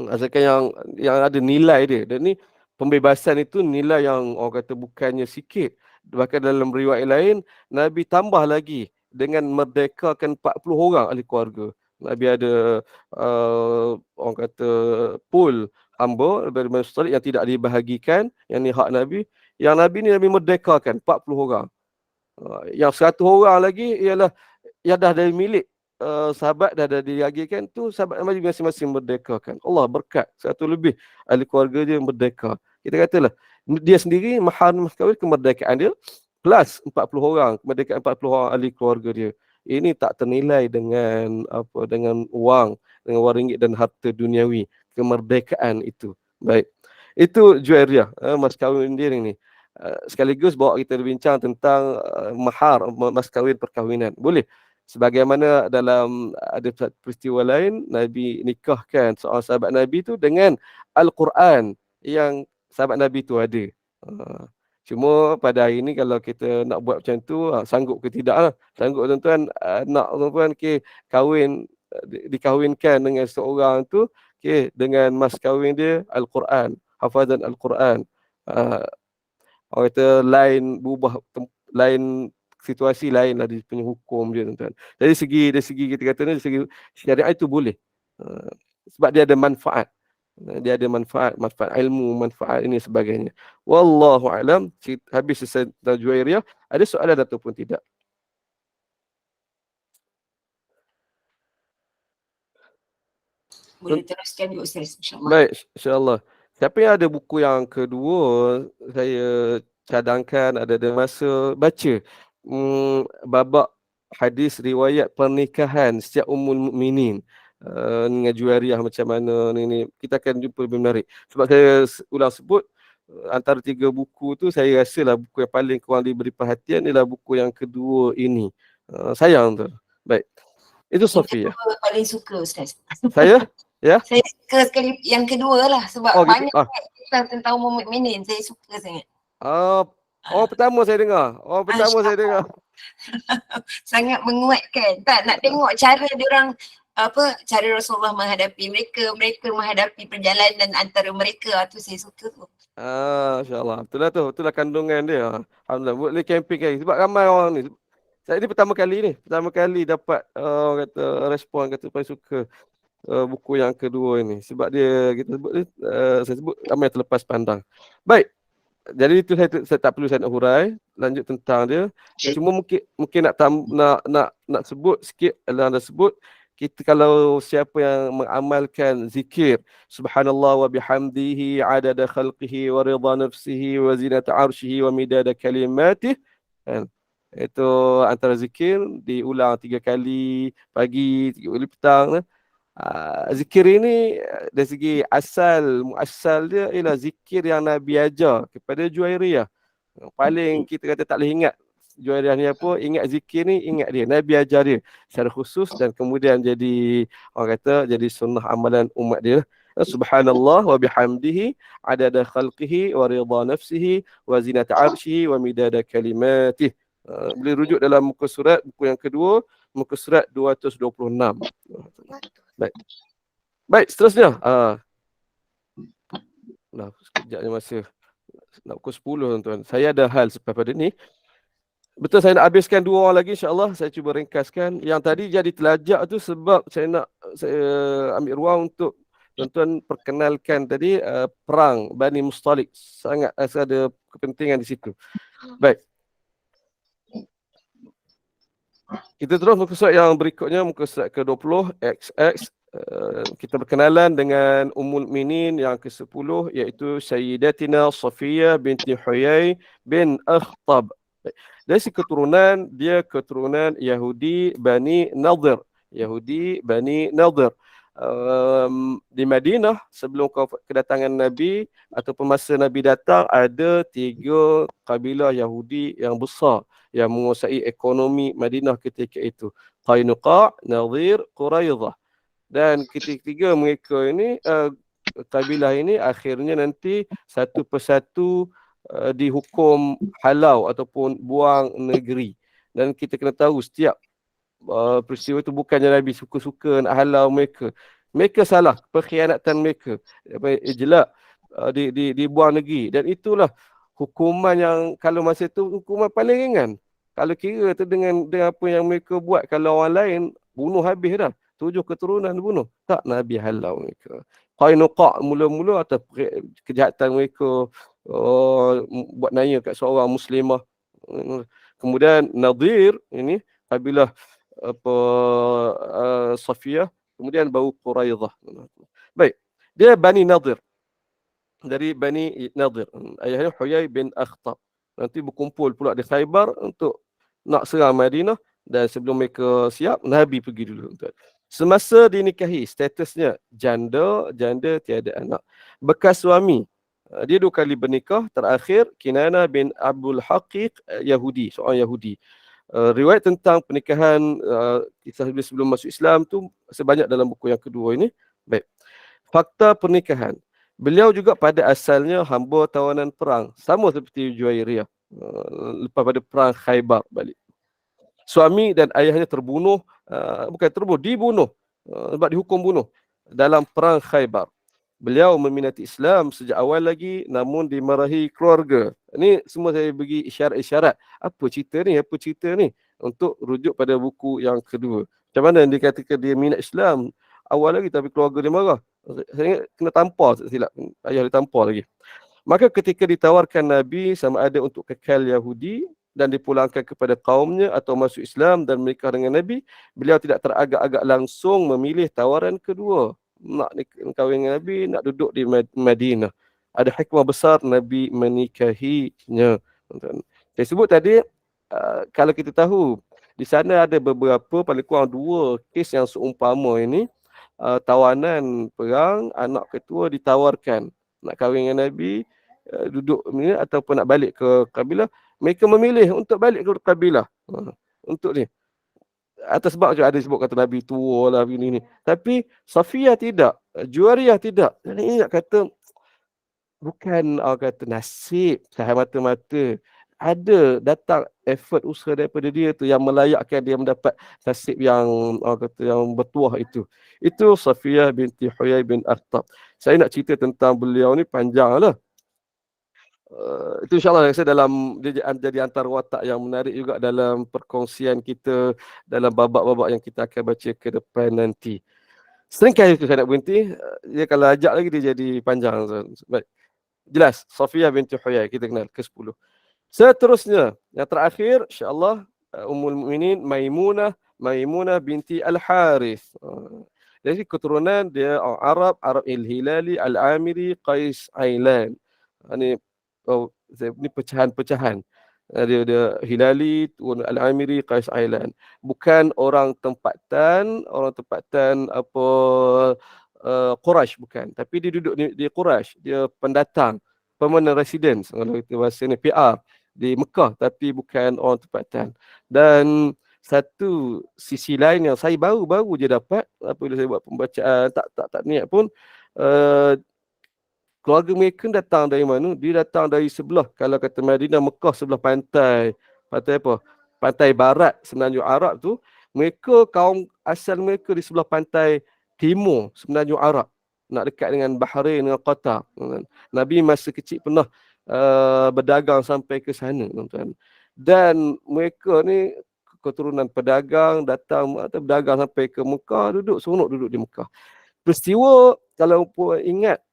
Asalkan yang ada nilai dia. Dan ni pembebasan itu nilai yang orang kata bukannya sikit. Bahkan dalam riwayat lain Nabi tambah lagi dengan merdekakan 40 orang ahli keluarga. Nabi ada orang kata pool hamba dari Mustalik yang tidak dibahagikan, yang ni hak Nabi. Yang Nabi ni Nabi merdekakan 40 orang. Yang 100 orang lagi ialah yang dah dari milik sahabat, dah dibahagikan tu, sahabat Nabi masing-masing merdekakan. Allah berkat 100 lebih ahli keluarga dia merdeka. Kita katalah dia sendiri mahar mas kahwin kemerdekaan dia plus 40 orang, kemerdekaan 40 orang ahli keluarga dia. Ini tak ternilai dengan dengan wang ringgit dan harta duniawi, kemerdekaan itu. Baik. Itu Juwairiyah, mas kahwin dia ni. Sekaligus bawa kita berbincang tentang mahar, mas kahwin perkahwinan. Boleh. Sebagaimana dalam ada peristiwa lain, Nabi nikahkan seorang sahabat Nabi tu dengan Al-Quran yang sahabat Nabi tu ada. Cuma pada hari ini kalau kita nak buat macam tu, sanggup ke tidak lah. Sanggup tuan-tuan, nak tuan-tuan kahwin, dikahwinkan dengan seorang tu, dengan mas kahwin dia Al-Quran, hafazan Al-Quran. Orang kata lain, berubah, lain situasi lain lah di punya hukum dia, tuan-tuan. Dari segi kita kata ni, dari segi syariat itu boleh. Sebab dia ada manfaat. Dia ada manfaat ilmu, manfaat ini sebagainya. Wallahu alam. Habis selesai Juwairiyah. Ada soalan ataupun tidak? Boleh teruskan juga Ustaz, insyaAllah. Baik, insyaAllah. Siapa yang ada buku yang kedua, saya cadangkan ada masa baca babak hadis riwayat pernikahan setiap Ummul Mukminin. Dengan Juwairiyah macam mana ni kita akan jumpa lebih menarik. Sebab saya ulang sebut, antara 3 buku tu saya rasalah buku yang paling kurang diberi perhatian ialah buku yang kedua ini. Sayang tu. Baik. Itu Safiyah. Paling suka Ustaz. Saya? Ya? Saya suka sekali yang kedua lah sebab banyak kita tentang Ummul Mukminin. Saya suka sangat. Orang pertama saya dengar. Orang pertama saya dengar. Sangat menguatkan. Tak nak tengok cara diorang cara Rasulullah menghadapi mereka menghadapi perjalanan antara mereka. Tu saya suka tu. InsyaAllah. Itulah kandungan dia. Alhamdulillah. Boleh camping kali. Sebab ramai orang ni. Saya ni pertama kali dapat orang kata respon kata paling suka buku yang kedua ini. Sebab dia kita sebut ni saya sebut ramai terlepas pandang. Baik. Jadi itu saya tak perlu saya nak hurai. Lanjut tentang dia. Cuma mungkin nak sebut sikit anda sebut kita kalau siapa yang mengamalkan zikir subhanallah wa bihamdihi adada khalqihi wa ridha nafsihi wa zinata arshihi wa midada kalimatih, kan? Itu antara zikir diulang 3 kali pagi, 3 kali petang. Zikir ini dari segi muasal dia ialah zikir yang Nabi ajar kepada Juwairiyah. Paling kita kata tak boleh ingat Juwairiyah ni apa, ingat zikir ni, ingat dia. Nabi ajar dia secara khusus dan kemudian jadi orang kata jadi sunnah amalan umat dia. Subhanallah wa bihamdihi adada khalqihi wa ridha nafsihi wa zinata arshihi wa midada kalimatih. Boleh rujuk dalam muka surat buku yang kedua, muka surat 226. Baik, seterusnya. Nah, sekejapnya masa nak pukul 10 tuan-tuan. Saya ada hal selepas pada ni. Betul saya nak habiskan 2 orang lagi insya-Allah. Saya cuba ringkaskan. Yang tadi jadi telajak tu sebab saya ambil ruang untuk tuan-tuan perkenalkan tadi perang Bani Mustalik. Sangat ada kepentingan di situ. Baik. Kita terus muka surat yang berikutnya, muka surat ke-20 XX. Kita berkenalan dengan Ummul Mukminin yang ke-10 iaitu Sayyidatina Safiyah binti Huyai bin Akhtab. Dari si keturunan, dia keturunan Yahudi Bani Nadir. Di Madinah sebelum kedatangan Nabi ataupun masa Nabi datang ada 3 kabilah Yahudi yang besar yang menguasai ekonomi Madinah ketika itu. Qainuqa, Nadir, Quraidah. Dan ketiga mereka ini kabilah ini akhirnya nanti satu persatu dihukum halau ataupun buang negeri. Dan kita kena tahu setiap peristiwa itu bukannya Nabi suka-suka nak halau mereka. Mereka salah, perkhianatan mereka. Jelak dibuang negeri. Dan itulah hukuman yang kalau masa itu hukuman paling ringan. Kalau kira tu dengan apa yang mereka buat, kalau orang lain bunuh habis dah. 7 keturunan bunuh. Tak, Nabi halau mereka. Qainuqa mula-mula atas kejahatan mereka buat naya kat seorang muslimah. Kemudian Nadir ini kabilah Safiyah, kemudian baru Quraidah. Baik, dia Bani Nadir. Dari Bani Nadir. Ayahnya Huyai bin Akhtab. Nanti berkumpul pula di Khaybar untuk nak serang Madinah, dan sebelum mereka siap, Nabi pergi dulu. Semasa dinikahi, statusnya janda tiada anak. Bekas suami, dia 2 kali bernikah. Terakhir Kinana bin Abdul Haqiq, Yahudi, seorang Yahudi. Riwayat tentang pernikahan kisah sebelum masuk Islam tu sebanyak dalam buku yang kedua ini. Baik. Fakta pernikahan. Beliau juga pada asalnya hamba tawanan perang, sama seperti Juwairiyah. Lepas pada perang Khaybar balik. Suami dan ayahnya terbunuh, dibunuh sebab dihukum bunuh dalam perang Khaybar. Beliau meminati Islam sejak awal lagi, namun dimarahi keluarga. Ini semua saya bagi isyarat-isyarat. Apa cerita ni? Untuk rujuk pada buku yang kedua. Macam mana dia katakan dia minat Islam awal lagi, tapi keluarga dia marah. Saya ingat kena tampar, silap. Ayah dia tampar lagi. Maka ketika ditawarkan Nabi sama ada untuk kekal Yahudi dan dipulangkan kepada kaumnya atau masuk Islam dan menikah dengan Nabi, beliau tidak teragak-agak langsung memilih tawaran kedua. Nak kahwin dengan Nabi, nak duduk di Madinah. Ada hikmah besar Nabi menikahinya. Saya sebut tadi, kalau kita tahu, di sana ada beberapa, paling kurang 2 kes yang seumpama ini. Tawanan perang, anak ketua ditawarkan nak kahwin dengan Nabi, duduk ni ataupun nak balik ke kabilah. Mereka memilih untuk balik ke kabilah. Untuk ni. Atas sebab ada sebut kata Nabi tua lah ini. Tapi Safiyah tidak. Juwairiyah tidak. Ini nak kata bukan kata nasib, cahaya mata-mata. ada datang effort usaha daripada dia tu yang melayakkan dia mendapat nasib yang orang kata yang bertuah itu. Itu Safiyah binti Huyai bin Akhtab. Saya nak cerita tentang beliau ni panjang lah. Itu insyaAllah saya dalam dia jadi antara watak yang menarik juga dalam perkongsian kita dalam babak-babak yang kita akan baca ke depan nanti. Seringkali saya nak berhenti, dia kalau ajak lagi dia jadi panjang. Baik. Jelas, Safiyah binti Huyai kita kenal ke-10. Seterusnya, yang terakhir insya-Allah Ummul Mukminin Maimunah binti Al-Harith. Jadi keturunan dia Arab Al-Hilali, Al-Amiri, Qais Ailan. Ini ini pecahan-pecahan. Dia Hilali, Al-Amiri, Qais Ailan. Bukan orang tempatan apa Quraisy bukan, tapi dia duduk di Quraisy, dia pendatang, permanent residence kalau kita bahasa ni PR di Mekah tapi bukan orang tempatan. Dan satu sisi lain yang saya baru-baru je dapat apabila saya buat pembacaan tak niat pun keluarga mereka datang dari mana? Dia datang dari sebelah, kalau kata Madinah, Mekah sebelah pantai. Pantai apa? Pantai barat semenanjung Arab tu. Mereka, kaum asal mereka di sebelah pantai timur semenanjung Arab. Nak dekat dengan Bahrain, dengan Qatar. Nabi masa kecil pernah berdagang sampai ke sana, tuan-tuan. Dan mereka ni keturunan pedagang, datang atau berdagang sampai ke Mekah, seronok duduk di Mekah. Peristiwa, kalau pun ingat,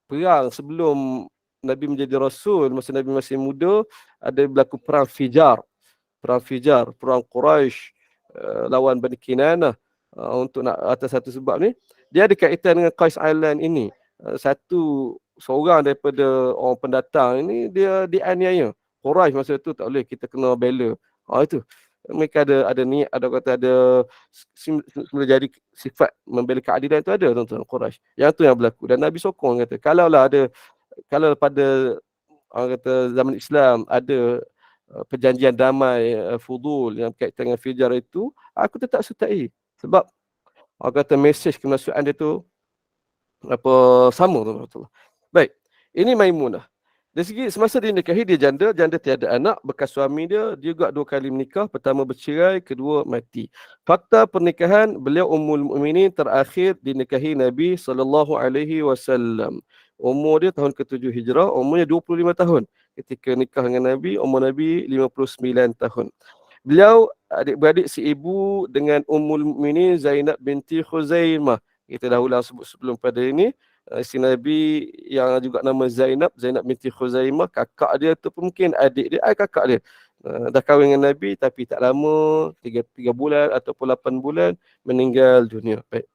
perang sebelum Nabi menjadi Rasul, masa Nabi masih muda, ada berlaku perang Fijar, perang Quraisy lawan Bani Kinanah. Untuk nak atas satu sebab ni, dia ada kaitan dengan Qais Ailan ini. Seorang daripada orang pendatang ini, dia dianiaya. Quraisy masa tu tak boleh, kita kena bela. Itu mereka ada niat, ada semula jadi sifat membela keadilan itu ada, tuan-tuan, Quraisy. Yang tu yang berlaku. Dan Nabi sokong, kata kalau pada orang kata zaman Islam ada perjanjian damai Fudul yang berkaitan dengan Fijar itu, aku tetap sertai. Sebab orang kata mesej kemaksudaan dia tu sama, tuan-tuan. Baik, ini Maimunah. Dari segi semasa dia nikahi, dia janda tiada anak, bekas suami dia juga 2 kali menikah, pertama bercerai, kedua mati. Fakta pernikahan beliau Ummul Mukminin terakhir dinikahi Nabi SAW. Umur dia tahun ke-7 Hijrah, umurnya 25 tahun. Ketika nikah dengan Nabi, umur Nabi 59 tahun. Beliau adik-beradik si ibu dengan Ummul Mukminin Zainab binti Khuzaimah. Kita dah ulang sebelum pada ini. Si Nabi yang juga nama Zainab binti Khuzaimah, kakak dia tu pun mungkin adik dia, kakak dia. Dah kahwin dengan Nabi tapi tak lama, 3 bulan ataupun 8 bulan meninggal dunia. Baik.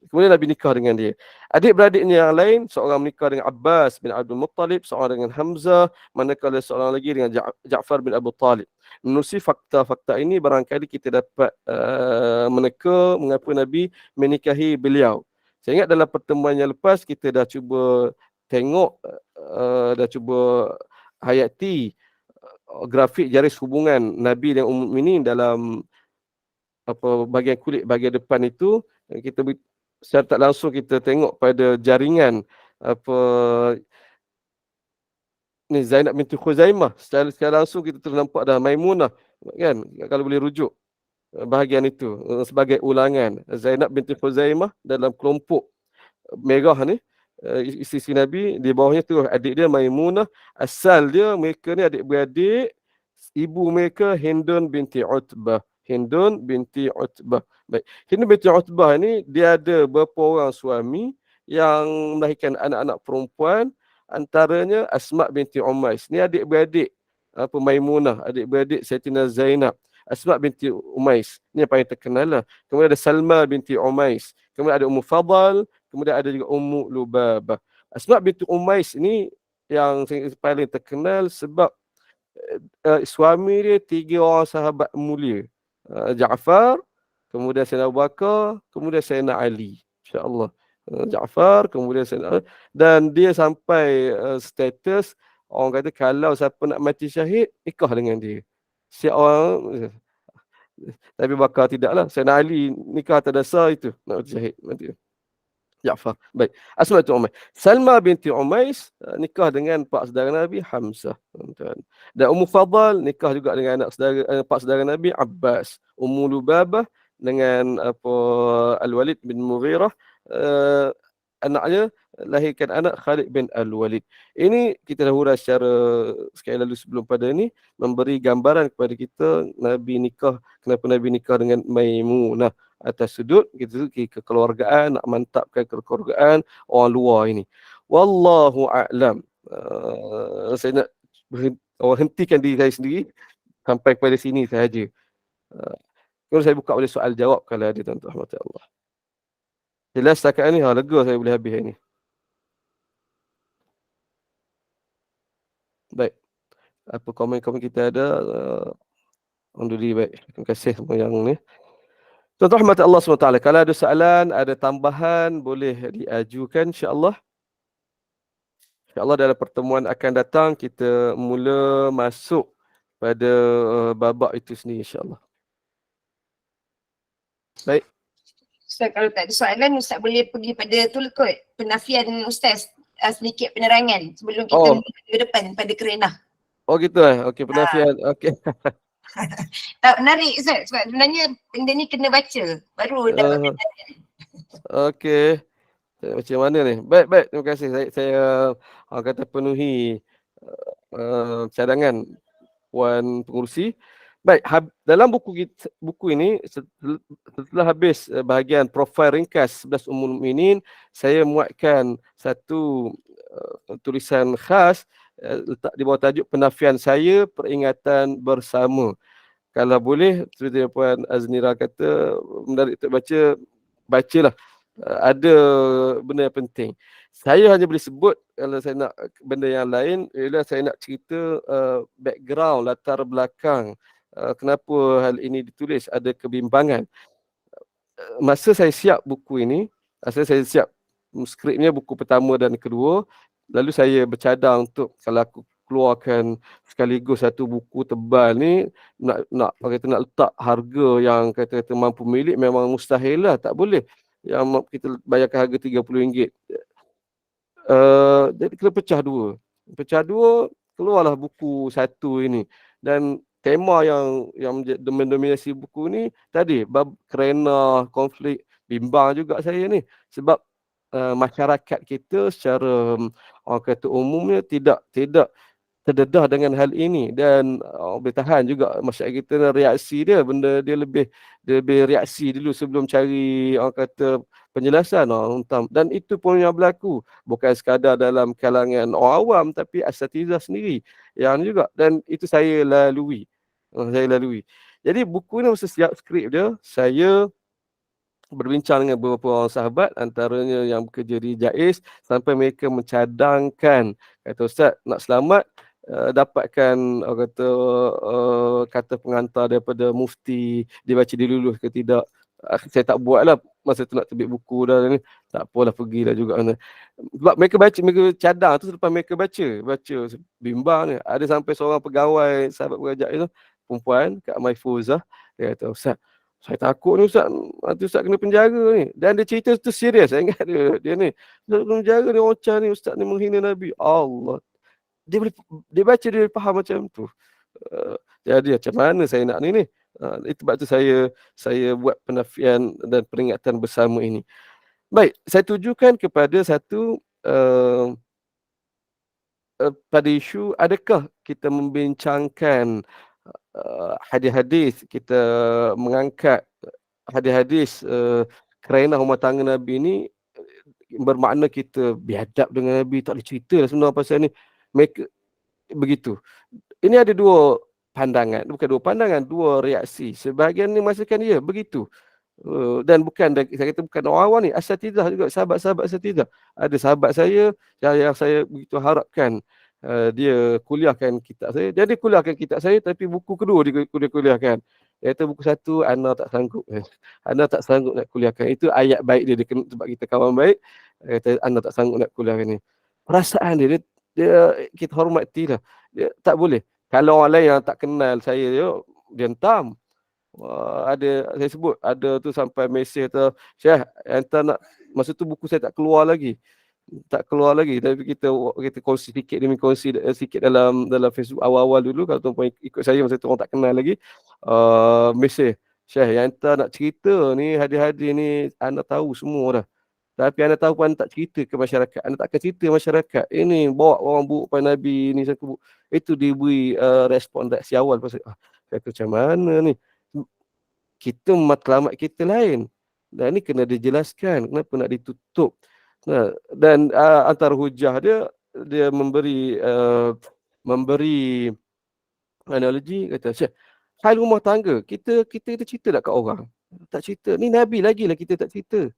Kemudian Nabi nikah dengan dia. Adik-beradiknya yang lain, seorang menikah dengan Abbas bin Abdul Muttalib, seorang dengan Hamzah, manakala seorang lagi dengan Ja'far bin Abu Talib. Menerusi fakta-fakta ini, barangkali kita dapat meneka mengapa Nabi menikahi beliau. Saya ingat dalam pertemuan yang lepas, kita dah cuba tengok, dah cuba hayati grafik jaris hubungan Nabi dan Ummul Mukminin dalam bahagian kulit bahagian depan itu. Kita secara tak langsung kita tengok pada jaringan ni Zainab binti Khuzaimah. Secara langsung kita terus nampak dah Maimunah, kan, kalau boleh rujuk bahagian itu sebagai ulangan Zainab binti Khuzaimah dalam kelompok merah ni, isteri Nabi. Di bawahnya tu adik dia Maimunah. Asal dia mereka ni adik-beradik, ibu mereka Hindun binti Utbah. Baik. Hindun binti Utbah ni dia ada beberapa orang suami yang melahirkan anak-anak perempuan, antaranya Asma binti Umais. Ni adik-beradik Maimunah, adik-beradik Sayyidatina Zainab. Asma binti Umais, ni yang paling terkenal lah. Kemudian ada Salma binti Umais. Kemudian ada Ummu Fadal. Kemudian ada juga Ummu Lubabah. Asma binti Umais ni yang paling terkenal sebab suami dia 3 orang sahabat mulia. Ja'far, kemudian Sayyidina Abu Bakar, kemudian Sayyidina Ali. InsyaAllah. Ja'far, kemudian Sayyidina Ali. Dan dia sampai status orang kata kalau siapa nak mati syahid, nikah dengan dia. Siap orang, tapi bakar tidaklah. Sayyidina Ali nikah atas dasar itu, nak mati syahid. Ja'far. Baik. Asma binti Umais. Salma binti Umais nikah dengan pak saudara Nabi Hamzah. Tuan. Dan Ummu Fadal nikah juga dengan anak saudara pak saudara Nabi Abbas. Ummu Lubabah dengan apa Al-Walid bin Mughirah anaknya lahirkan anak Khalid bin Al-Walid. Ini kita dah hurai secara sekali lalu sebelum pada ini memberi gambaran kepada kita kenapa Nabi nikah dengan Maimunah atas sudut gitu kekeluargaan, nak mantapkan kekeluargaan orang luar ini. Wallahu a'lam. Saya nak hentikan diri saya sendiri sampai kepada sini sahaja. Kalau saya buka oleh soal jawab kalau ada tuan-tuan rahmat Allah. Jelas setakat ni lega saya boleh habis hari ni. Baik. Apa komen-komen kita ada? Alhamdulillah baik. Terima kasih semua yang ni. Tuan-tuan rahmat Allah SWT. Kalau ada soalan, ada tambahan, boleh diajukan insya-Allah. InsyaAllah dalam pertemuan akan datang kita mula masuk pada babak itu sendiri insyaAllah. Baik. Ustaz, kalau tak ada soalan, Ustaz boleh pergi pada tu kot, penafian Ustaz, sedikit penerangan sebelum kita ke depan pada kerenah. Oh gitu okey penafian. Okey. Tak menarik Ustaz, sebab sebenarnya benda ni kena baca, baru dapat Okey. Macam mana ni? Baik. Terima kasih. Saya kata penuhi cadangan Puan Pengurusi. Baik, dalam buku ini setelah habis bahagian profil ringkas 11 Ummul Mukminin, saya muatkan satu tulisan khas letak di bawah tajuk penafian saya peringatan bersama. Kalau boleh, seperti Puan Aznira kata, menarik untuk bacalah. Ada benda yang penting. Saya hanya boleh sebut kalau saya nak benda yang lain, ialah saya nak cerita background, latar belakang kenapa hal ini ditulis, ada kebimbangan. Masa saya siap buku ini, saya siap skripnya buku pertama dan kedua, lalu saya bercadang untuk kalau aku keluarkan sekaligus satu buku tebal ni nak letak harga yang kata mampu milik memang mustahil lah, tak boleh. Yang kita bayarkan harga RM30. Jadi kena pecah dua, keluarlah buku satu ini. Dan tema yang mendominasi buku ni tadi bab kerana konflik, bimbang juga saya ni sebab masyarakat kita secara orang kata umumnya tidak terdedah dengan hal ini dan boleh tahan juga masyarakat kita reaksi dia, benda dia lebih reaksi dulu sebelum cari orang kata penjelasan dan itu pun yang berlaku bukan sekadar dalam kalangan orang awam tapi asatizah sendiri yang juga, dan itu saya lalui. Jadi buku ni masa siap skrip dia, saya berbincang dengan beberapa orang sahabat, antaranya yang bekerja di JAIS, sampai mereka mencadangkan, kata Ustaz, nak selamat dapatkan kata pengantar daripada mufti, dia baca dilulus ke tidak. Saya tak buat lah masa tu nak terbit buku dah ni, tak apalah pergilah juga. Sebab mereka cadang tu selepas mereka baca bimbang ni. Ada sampai seorang pegawai sahabat pengajar itu, perempuan, Kak Maifuzah, dia kata, Ustaz, saya takut ni Ustaz, nanti Ustaz kena penjara ni. Dan dia cerita tu serius, saya ingat dia ni. Ustaz kena penjara ni, ocah ni, Ustaz ni menghina Nabi. Allah. Dia baca, dia faham macam tu. Jadi macam mana saya nak ni? Itu sebab tu saya buat penafian dan peringatan bersama ini. Baik, saya tujukan kepada satu pada isu adakah kita membincangkan hadis-hadis, kita mengangkat hadis-hadis kerana rumah tangga Nabi ini bermakna kita biadab dengan Nabi, tak boleh cerita lah sebenarnya pasal ni. Mereka begitu. Ini ada dua pandangan, dua reaksi. Sebahagian ni masakan ya begitu. Dan saya kata bukan orang awam ni, asatizah juga, sahabat-sahabat asatizah. Ada sahabat saya yang saya begitu harapkan dia kuliahkan kitab saya. Dia kuliahkan kitab saya tapi buku kedua dia kuliahkan. Dia kata buku satu Ana tak sanggup. Ana tak sanggup nak kuliahkan. Itu ayat baik dia kena sebab kita kawan baik. Dia kata Ana tak sanggup nak kuliahkan ni. Perasaan dia kita hormatilah. Dia tak boleh. Kalau orang lain yang tak kenal saya dia hentam. Ada saya sebut ada tu sampai mesej tu, Syekh, anta nak Masa tu buku saya tak keluar lagi. Tapi kita kongsi sikit demi kongsi sikit dalam Facebook awal-awal dulu. Kalau tuan-tuan ikut saya masa tu orang tak kenal lagi, mesej, Syekh yang anda nak cerita ni, hadir-hadir ni anda tahu semua dah, tapi anda tahu pun anda tak cerita ke masyarakat, anda tak akan cerita masyarakat ini bawa orang buruk pada Nabi ni. Itu diberi reaksi awal pasal saya kata macam mana ni, kita matlamat kita lain dan ni kena dijelaskan kenapa nak ditutup. Dan antara hujah dia memberi analogi, kata Syekh, hal rumah tangga kita cerita tak kat orang? Tak cerita. Ni Nabi lagi lah kita tak cerita.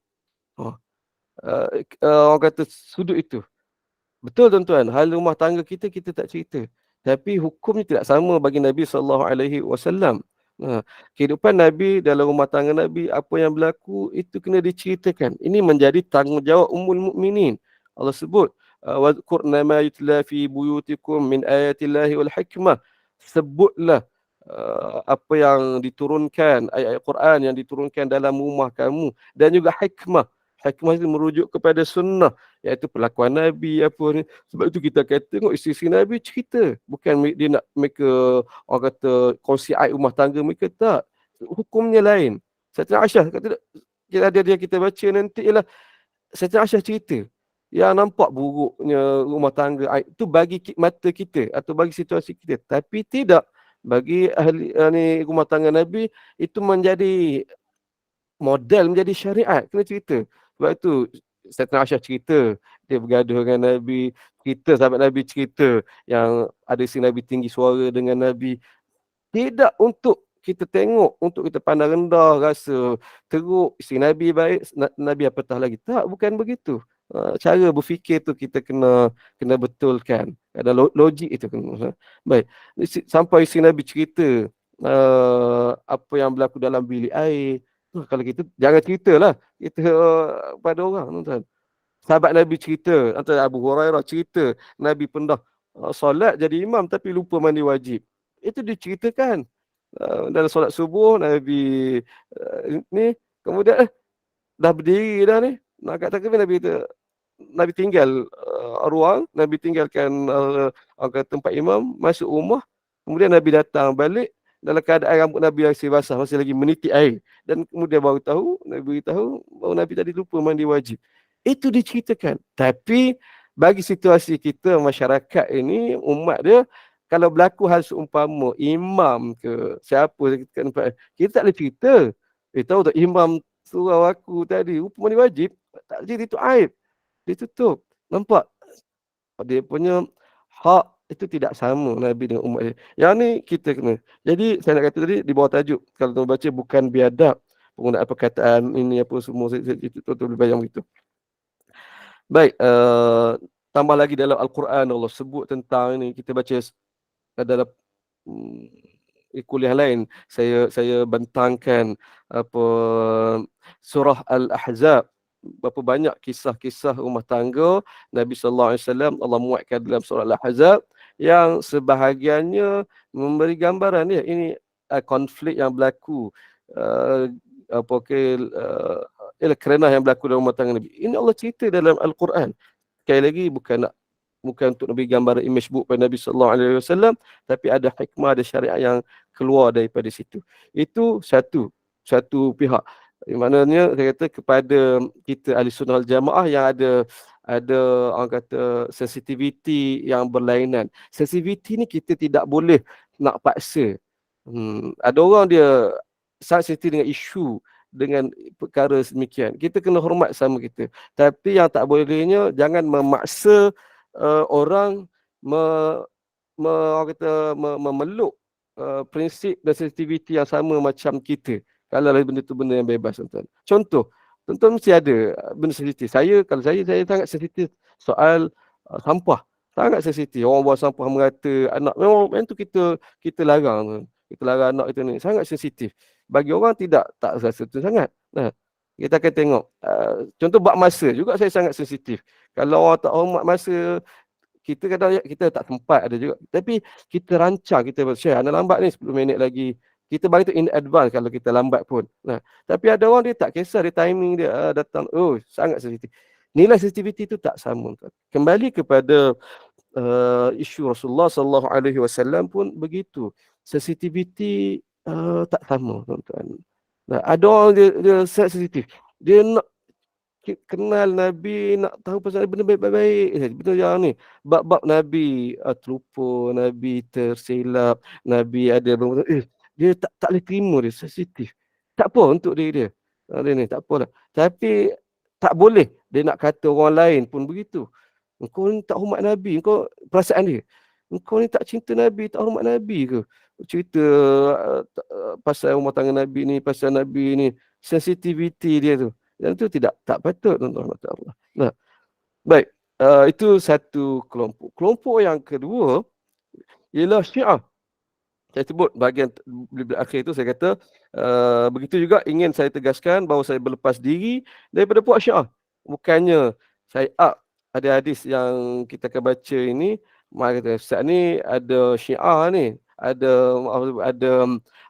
Orang kata sudut itu. Betul tuan-tuan, hal rumah tangga kita tak cerita. Tapi hukumnya tidak sama bagi Nabi SAW. Kehidupan Nabi dalam rumah tangga Nabi, apa yang berlaku itu kena diceritakan. Ini menjadi tanggungjawab Ummul Mukminin. Allah sebut, "Wadhkurna ma yutla fi buyutikum min ayatillahi wal hikmah." Sebutlah apa yang diturunkan, ayat-ayat Quran yang diturunkan dalam rumah kamu dan juga hikmah. Hikmah itu merujuk kepada sunnah, iaitu perlakuan Nabi apa ni. Sebab itu kita kata tengok isteri Nabi cerita, bukan dia nak mereka orang kata kongsi aib rumah tangga mereka, tak. Hukumnya lain. Sayyidatina Aisyah kata kita baca nanti ialah Sayyidatina Aisyah cerita yang nampak buruknya rumah tangga aib itu bagi mata kita atau bagi situasi kita, tapi tidak bagi ahli rumah tangga Nabi itu menjadi model, menjadi syariat, kena cerita. Sebab itu Sayyidatina Aisyah cerita dia bergaduh dengan Nabi, cerita sahabat Nabi cerita yang ada si Nabi tinggi suara dengan Nabi. Tidak untuk kita tengok, untuk kita pandang rendah, rasa teruk, si Nabi baik, Nabi apatah lagi. Tak, bukan begitu. Cara berfikir tu kita kena betulkan. Ada logik itu kena. Baik. Sampai si Nabi cerita apa yang berlaku dalam bilik air. Kalau kita jangan ceritalah kita pada orang, tuan. Sahabat Nabi cerita, antara Abu Hurairah cerita, Nabi pernah solat jadi imam tapi lupa mandi wajib. Itu diceritakan. Dalam solat subuh Nabi ni kemudian dah berdiri dah ni, nak kat takbir, Nabi tinggal ruang, Nabi tinggalkan tempat imam, masuk rumah, kemudian Nabi datang balik dalam keadaan rambut Nabi masih basah, masih lagi menitik air, dan kemudian Nabi beritahu bahawa Nabi tadi lupa mandi wajib. Itu diceritakan. Tapi bagi situasi kita masyarakat ini, umat dia, kalau berlaku hal seumpama imam ke siapa kita tak boleh cerita. Tahu tak imam surau aku tadi lupa mandi wajib, tak jadi itu aib, ditutup. Nampak dia punya hak itu tidak sama Nabi dengan umat dia. Yang ni kita kena. Jadi saya nak kata tadi di bawah tajuk, kalau tuan baca, bukan biadab penggunaan perkataan ini apa semua, itu tuan boleh bayang begitu. Baik, tambah lagi dalam Al-Quran Allah sebut tentang ini. Kita baca dalam kuliah lain, saya bentangkan apa surah Al-Ahzab. Berapa banyak kisah-kisah rumah tangga Nabi sallallahu alaihi wasallam Allah muatkan dalam surah Al-Ahzab, yang sebahagiannya memberi gambaran ya, ini konflik yang berlaku kerana yang berlaku dalam rumah tangga Nabi. Ini Allah cerita dalam Al-Quran. Sekali lagi bukan untuk Nabi gambar image buruk pada Nabi sallallahu alaihi wasallam, tapi ada hikmah, ada syariat yang keluar daripada situ. Itu satu pihak. Maknanya saya kata kepada kita ahli sunnah wal jamaah yang ada orang kata sensitiviti yang berlainan. Sensitiviti ni kita tidak boleh nak paksa. Ada orang dia sangat sensitif dengan isu, dengan perkara sedemikian. Kita kena hormat sama kita. Tapi yang tak bolehnya jangan memaksa orang memeluk prinsip dan sensitiviti yang sama macam kita. Kalau benda tu benda yang bebas, tuan-tuan. Contoh, tuan-tuan mesti ada benda sensitif. Kalau saya sangat sensitif soal sampah. Sangat sensitif. Orang buang sampah merata, anak. Memang tu kita larang. Kita larang anak kita ni. Sangat sensitif. Bagi orang tak rasa tu sangat. Nah, kita akan tengok. Contoh bab masa juga saya sangat sensitif. Kalau orang tak hormat masa, kita kadang kita tak sempat ada juga. Tapi kita rancang, kita share, anda lambat ni 10 minit lagi. Kita bagi tu in advance kalau kita lambat pun. Nah, tapi ada orang dia tak kisah, dia timing dia datang. Oh, sangat sensitif. Nilai sensitivity itu tak sama. Tuan. Kembali kepada isu Rasulullah sallallahu alaihi wasallam pun begitu. Sensitivity tak sama, tuan-tuan. Nah, ada orang dia sensitif. Dia nak kenal Nabi, nak tahu pasal benda baik-baik. Benda yang ni. Bab-bab Nabi terlupa, Nabi tersilap, Nabi ada dia tak boleh terima, dia sensitif. Tak apa untuk dia. Dia ni tak apalah. Tapi tak boleh dia nak kata orang lain pun begitu. Engkau ni tak hormat Nabi, engkau perasaan dia. Engkau ni tak cinta Nabi, tak hormat Nabi ke? Cerita pasal rumah tangga Nabi ni, pasal Nabi ni, sensitivity dia tu. Dan itu tak patut, tuan-tuan Allah. Nah, baik, itu satu kelompok. Kelompok yang kedua ialah Syiah. Saya sebut bahagian akhir itu, saya kata begitu juga ingin saya tegaskan bahawa saya berlepas diri daripada puak Syiah. Bukannya saya ada hadis yang kita akan baca ini, mak kata Ustaz ni ada Syiah ni, ada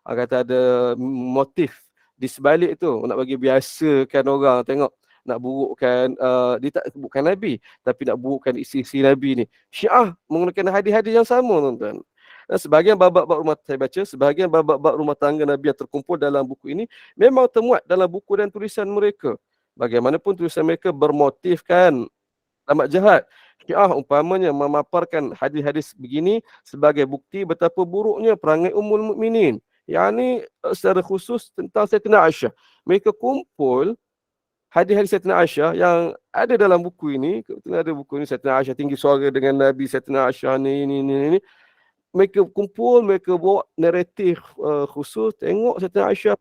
kata ada motif di sebalik tu nak bagi biasakan orang tengok, nak burukkan dia tak sebutkan Nabi tapi nak burukkan isi-isi Nabi ni. Syiah menggunakan hadis-hadis yang sama, tuan-tuan. Dan sebahagian bab-bab rumah saya baca, sebahagian bab-bab rumah tangga Nabi yang terkumpul dalam buku ini memang termuat dalam buku dan tulisan mereka. Bagaimanapun tulisan mereka bermotifkan amat jahat. Syiah umpamanya memaparkan hadis-hadis begini sebagai bukti betapa buruknya perangai Ummul Mukminin. Yang ni secara khusus tentang Sayyidatina Aisyah. Mereka kumpul hadis-hadis Sayyidatina Aisyah yang ada dalam buku ini. Kebetulan ada buku ini, Sayyidatina Aisyah tinggi suara dengan Nabi, Sayyidatina Aisyah ni. Mereka kumpul, mereka bawa naratif khusus. Tengok Sayyidatina Aisyah,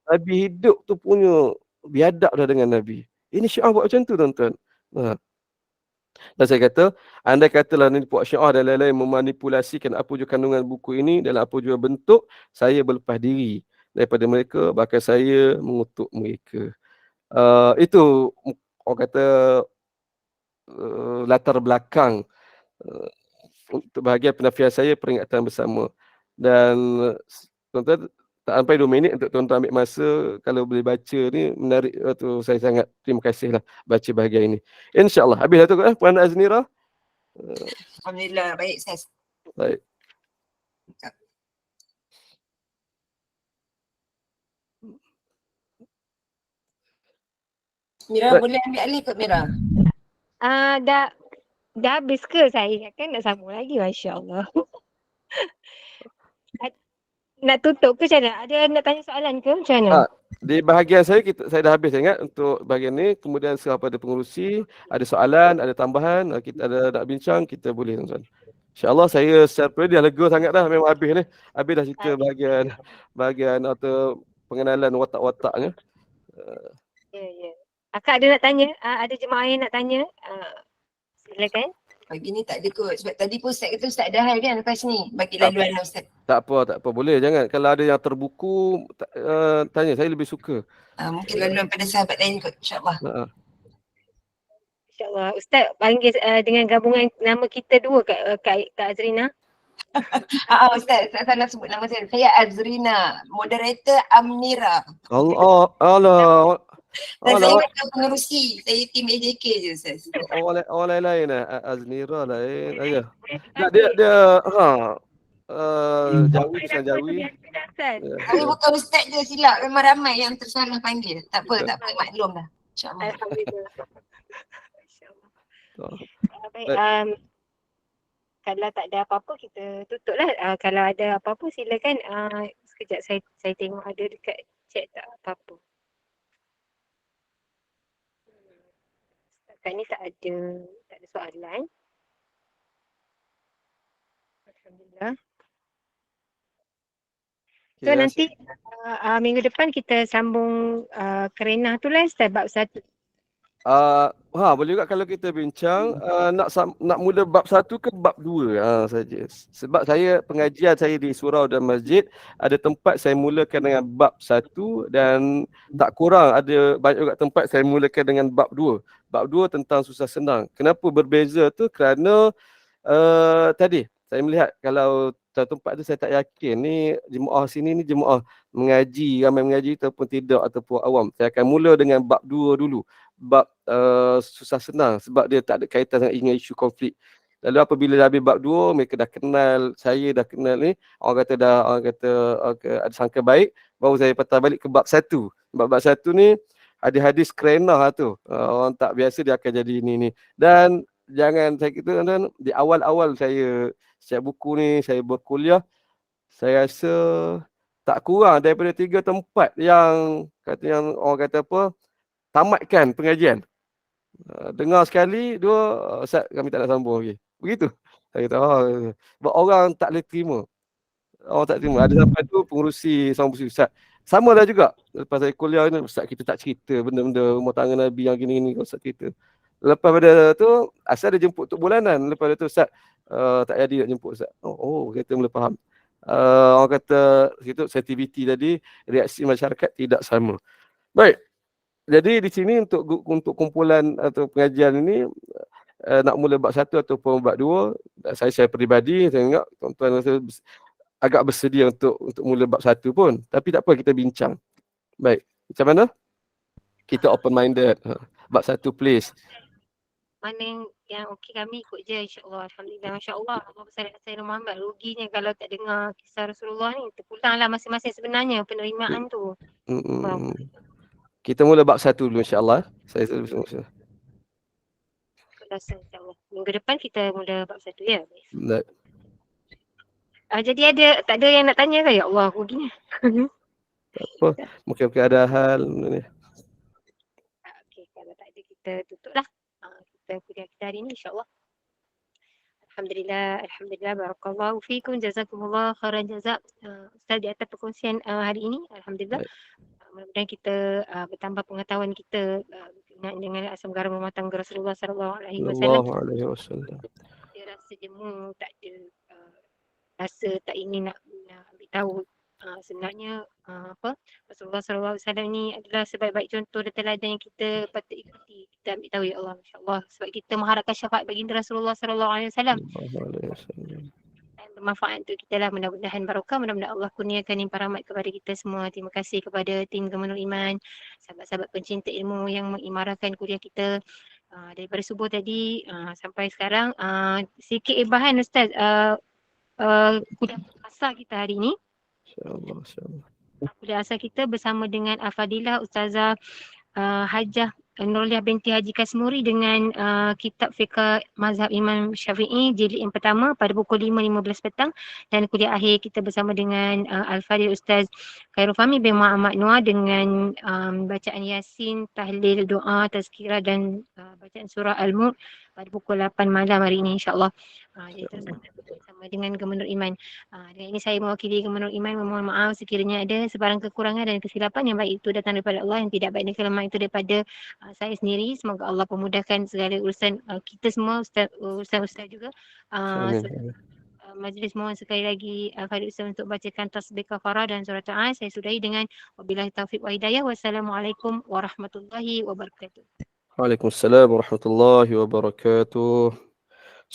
Nabi hidup tu punya biadab dah dengan Nabi. Ini Syiah buat macam tu, tuan-tuan. Dan saya kata, andai katalah ni puak Syiah dan lain-lain memanipulasikan apa jua kandungan buku ini dalam apa jua bentuk, saya berlepas diri daripada mereka, bahkan saya mengutuk mereka. Itu orang kata latar belakang untuk bahagian penafian saya, peringatan bersama. Dan tuan-tuan, tak sampai 2 minit untuk tuan-tuan ambil masa, kalau boleh baca ni menarik tu, saya sangat terima kasih lah baca bahagian ini. InsyaAllah. Habis dah tu Puan Aznira. Alhamdulillah, baik saya. Baik. Mira boleh ambil alih kot Mira? Dah habis ke saya? Kan nak sambung lagi, Masya Allah. Nak tutup ke macam mana? Ada nak tanya soalan ke macam mana? Di bahagian saya, saya dah habis ingat untuk bahagian ni. Kemudian serah pada pengurusi, ada soalan, ada tambahan, kita ada nak bincang, kita boleh, tuan-tuan. InsyaAllah saya secara perlahan dah lega sangat dah, memang habis ni. Habis dah cerita bahagian atau pengenalan watak-wataknya. Ya. Akak ada nak tanya? Ada jemaah yang nak tanya? Silakan. Pagi ni tak ada kot. Sebab tadi pun Ustaz kata Ustaz dah kan lepas ni. Bagi laluan lah Ustaz. Tak apa. Boleh. Jangan. Kalau ada yang terbuku, tanya. Saya lebih suka. Mungkin laluan pada sahabat lain kot. InsyaAllah. InsyaAllah. Ustaz panggil dengan gabungan nama kita dua Kak Azrina. Ustaz salah sebut nama saya. Saya Azrina. Moderator Amnira. Allah. Dan saya bukan pengerusi. Saya tim AJK je Ustaz. Orang lain Aznira lain. Dia Jawi pesan Jawi. Saya bukan Ustaz je silap. Memang ramai yang tersalah panggil. Tak apa. Maklum dah. InsyaAllah. Baik. Kalau tak ada apa-apa kita tutup lah. Kalau ada apa-apa silakan. Sekejap saya tengok ada dekat chat tak apa-apa. Setakat ni tak ada soalan. Alhamdulillah. So nanti minggu depan kita sambung kerenah tu lah bab 1. Boleh juga kalau kita bincang nak mula bab 1 ke bab 2 saja. Sebab pengajian saya di surau dan masjid ada tempat saya mulakan dengan bab 1 dan tak kurang ada banyak juga tempat saya mulakan dengan bab 2. Bab 2 tentang susah senang. Kenapa berbeza tu? Kerana tadi saya melihat kalau satu tempat tu saya tak yakin ni jemaah sini ni jemaah mengaji, ramai mengaji ataupun tidak ataupun awam. Saya akan mula dengan bab 2 dulu. Bab susah senang sebab dia tak ada kaitan dengan isu konflik. Lalu apabila dah habis bab 2, mereka dah kenal, saya dah kenal ni, orang kata ada sangka baik, baru saya patah balik ke bab 1. Bab 1 ni hadis-hadis kerenah tu. Orang tak biasa dia akan jadi ini. Dan jangan saya kata kan di awal-awal saya siap buku ni, saya berkuliah, saya rasa tak kurang daripada 3 tempat yang orang kata apa, tamatkan pengajian. Dengar sekali, 2, Ustaz kami tak nak sambung lagi. Begitu. Saya kata, sebab orang tak boleh terima. Orang tak terima. Ada sampai tu pengurusi sambung Ustaz. Sama lah juga. Lepas saya kuliah ni, Ustaz kita tak cerita benda-benda rumah tangga Nabi yang gini-gini, Ustaz cerita. Lepas pada tu, asal dia jemput untuk bulanan. Lepas tu Ustaz, tak jadi nak jemput Ustaz. Kita mula faham. Orang kata, itu sensitivity tadi, reaksi masyarakat tidak sama. Baik. Jadi di sini untuk kumpulan atau pengajian ini, nak mula bab 1 ataupun bab 2, saya peribadi, saya ingat tuan-tuan rasa agak bersedia untuk mula bab 1 pun. Tapi tak apa, kita bincang. Baik. Macam mana? Kita open minded. Bab 1 please. Mana yang okey kami ikut je, insya-Allah. Alhamdulillah, masya-Allah. Allah besar Sayyidina Muhammad. Ruginya kalau tak dengar kisah Rasulullah ni, terpulanglah masing-masing sebenarnya penerimaan tu. Kita mula bab 1 dulu insya-Allah. Saya selalu Rasa insya-Allah. Minggu depan kita mula bab 1 ya. Baik. Jadi tak ada yang nak tanya ke? Ya Allah, ruginya. Tak apa. Mungkin ada hal ni. Okey, kalau tak ada kita tutuplah. Kita kuliah kita hari ni insya-Allah. Alhamdulillah, barakallahu fikum, jazakumullah khairan jazak. Ustaz di atas perkongsian hari ini, alhamdulillah. Mudah-mudahan kita bertambah pengetahuan kita dengan asam garam rumah tangga Rasulullah sallallahu alaihi wasallam. Dia rasa jemu, tak ada rasa tak ingin nak ambil tahu. Sebenarnya Rasulullah sallallahu alaihi wasallam ni adalah sebaik-baik contoh dan teladan yang kita patut ikuti. Kita ambil tahu ya Allah, masya-Allah, sebab kita mengharapkan syafaat baginda Rasulullah sallallahu alaihi wasallam. Dan bermanfaat untuk kita lah, mudah-mudahan barokah, mudah-mudahan Allah kurniakan limpah rahmat kepada kita semua. Terima kasih kepada tim Gemenur Iman, sahabat-sahabat pencinta ilmu yang mengimarahkan kuliah kita daripada subuh tadi sampai sekarang. Sikit ibahan Ustaz, kuliah asal kita hari ni. InsyaAllah. Kuliah asal kita bersama dengan Al-Fadilah Ustazah Hajah Nurliah binti Haji Kasmuri dengan kitab fiqh mazhab Imam Syafi'i jilid yang pertama pada pukul 5.15 petang, dan kuliah akhir kita bersama dengan Al-Fadil Ustaz Khairul Fahmi bin Muhammad Noah dengan bacaan Yasin, tahlil, doa, tazkirah dan bacaan surah Al-Mulk pada pukul 8 malam hari ini insya-Allah. Jadi terus bersama dengan Gemenur Iman. Dengan ini saya mewakili Gemenur Iman memohon maaf sekiranya ada sebarang kekurangan dan kesilapan. Yang baik itu datang daripada Allah, yang tidak baik dan kelemahan itu daripada saya sendiri. Semoga Allah pemudahkan segala urusan kita semua, ustaz juga. Majlis mohon sekali lagi Fadil Ustaz untuk bacakan tasbih kafarah dan surat Al-As. Saya sudahi dengan wabillahi taufiq wa hidayah. Wassalamualaikum warahmatullahi wabarakatuh. Waalaikumsalam warahmatullahi wabarakatuh.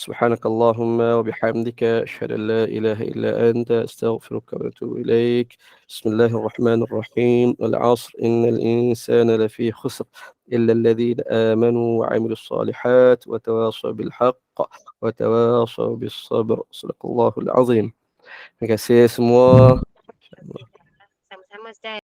سبحانك اللهم وبحمدك أشهد أن لا إله إلا أنت أستغفرك وأتوب إليك. بسم الله الرحمن الرحيم. والعصر إن الإنسان لفي خسر إلا الذين آمنوا وعملوا الصالحات وتواصوا بالحق وتواصوا بالصبر. صدق الله العظيم. Terima kasih semua. Sama-sama Ustaz.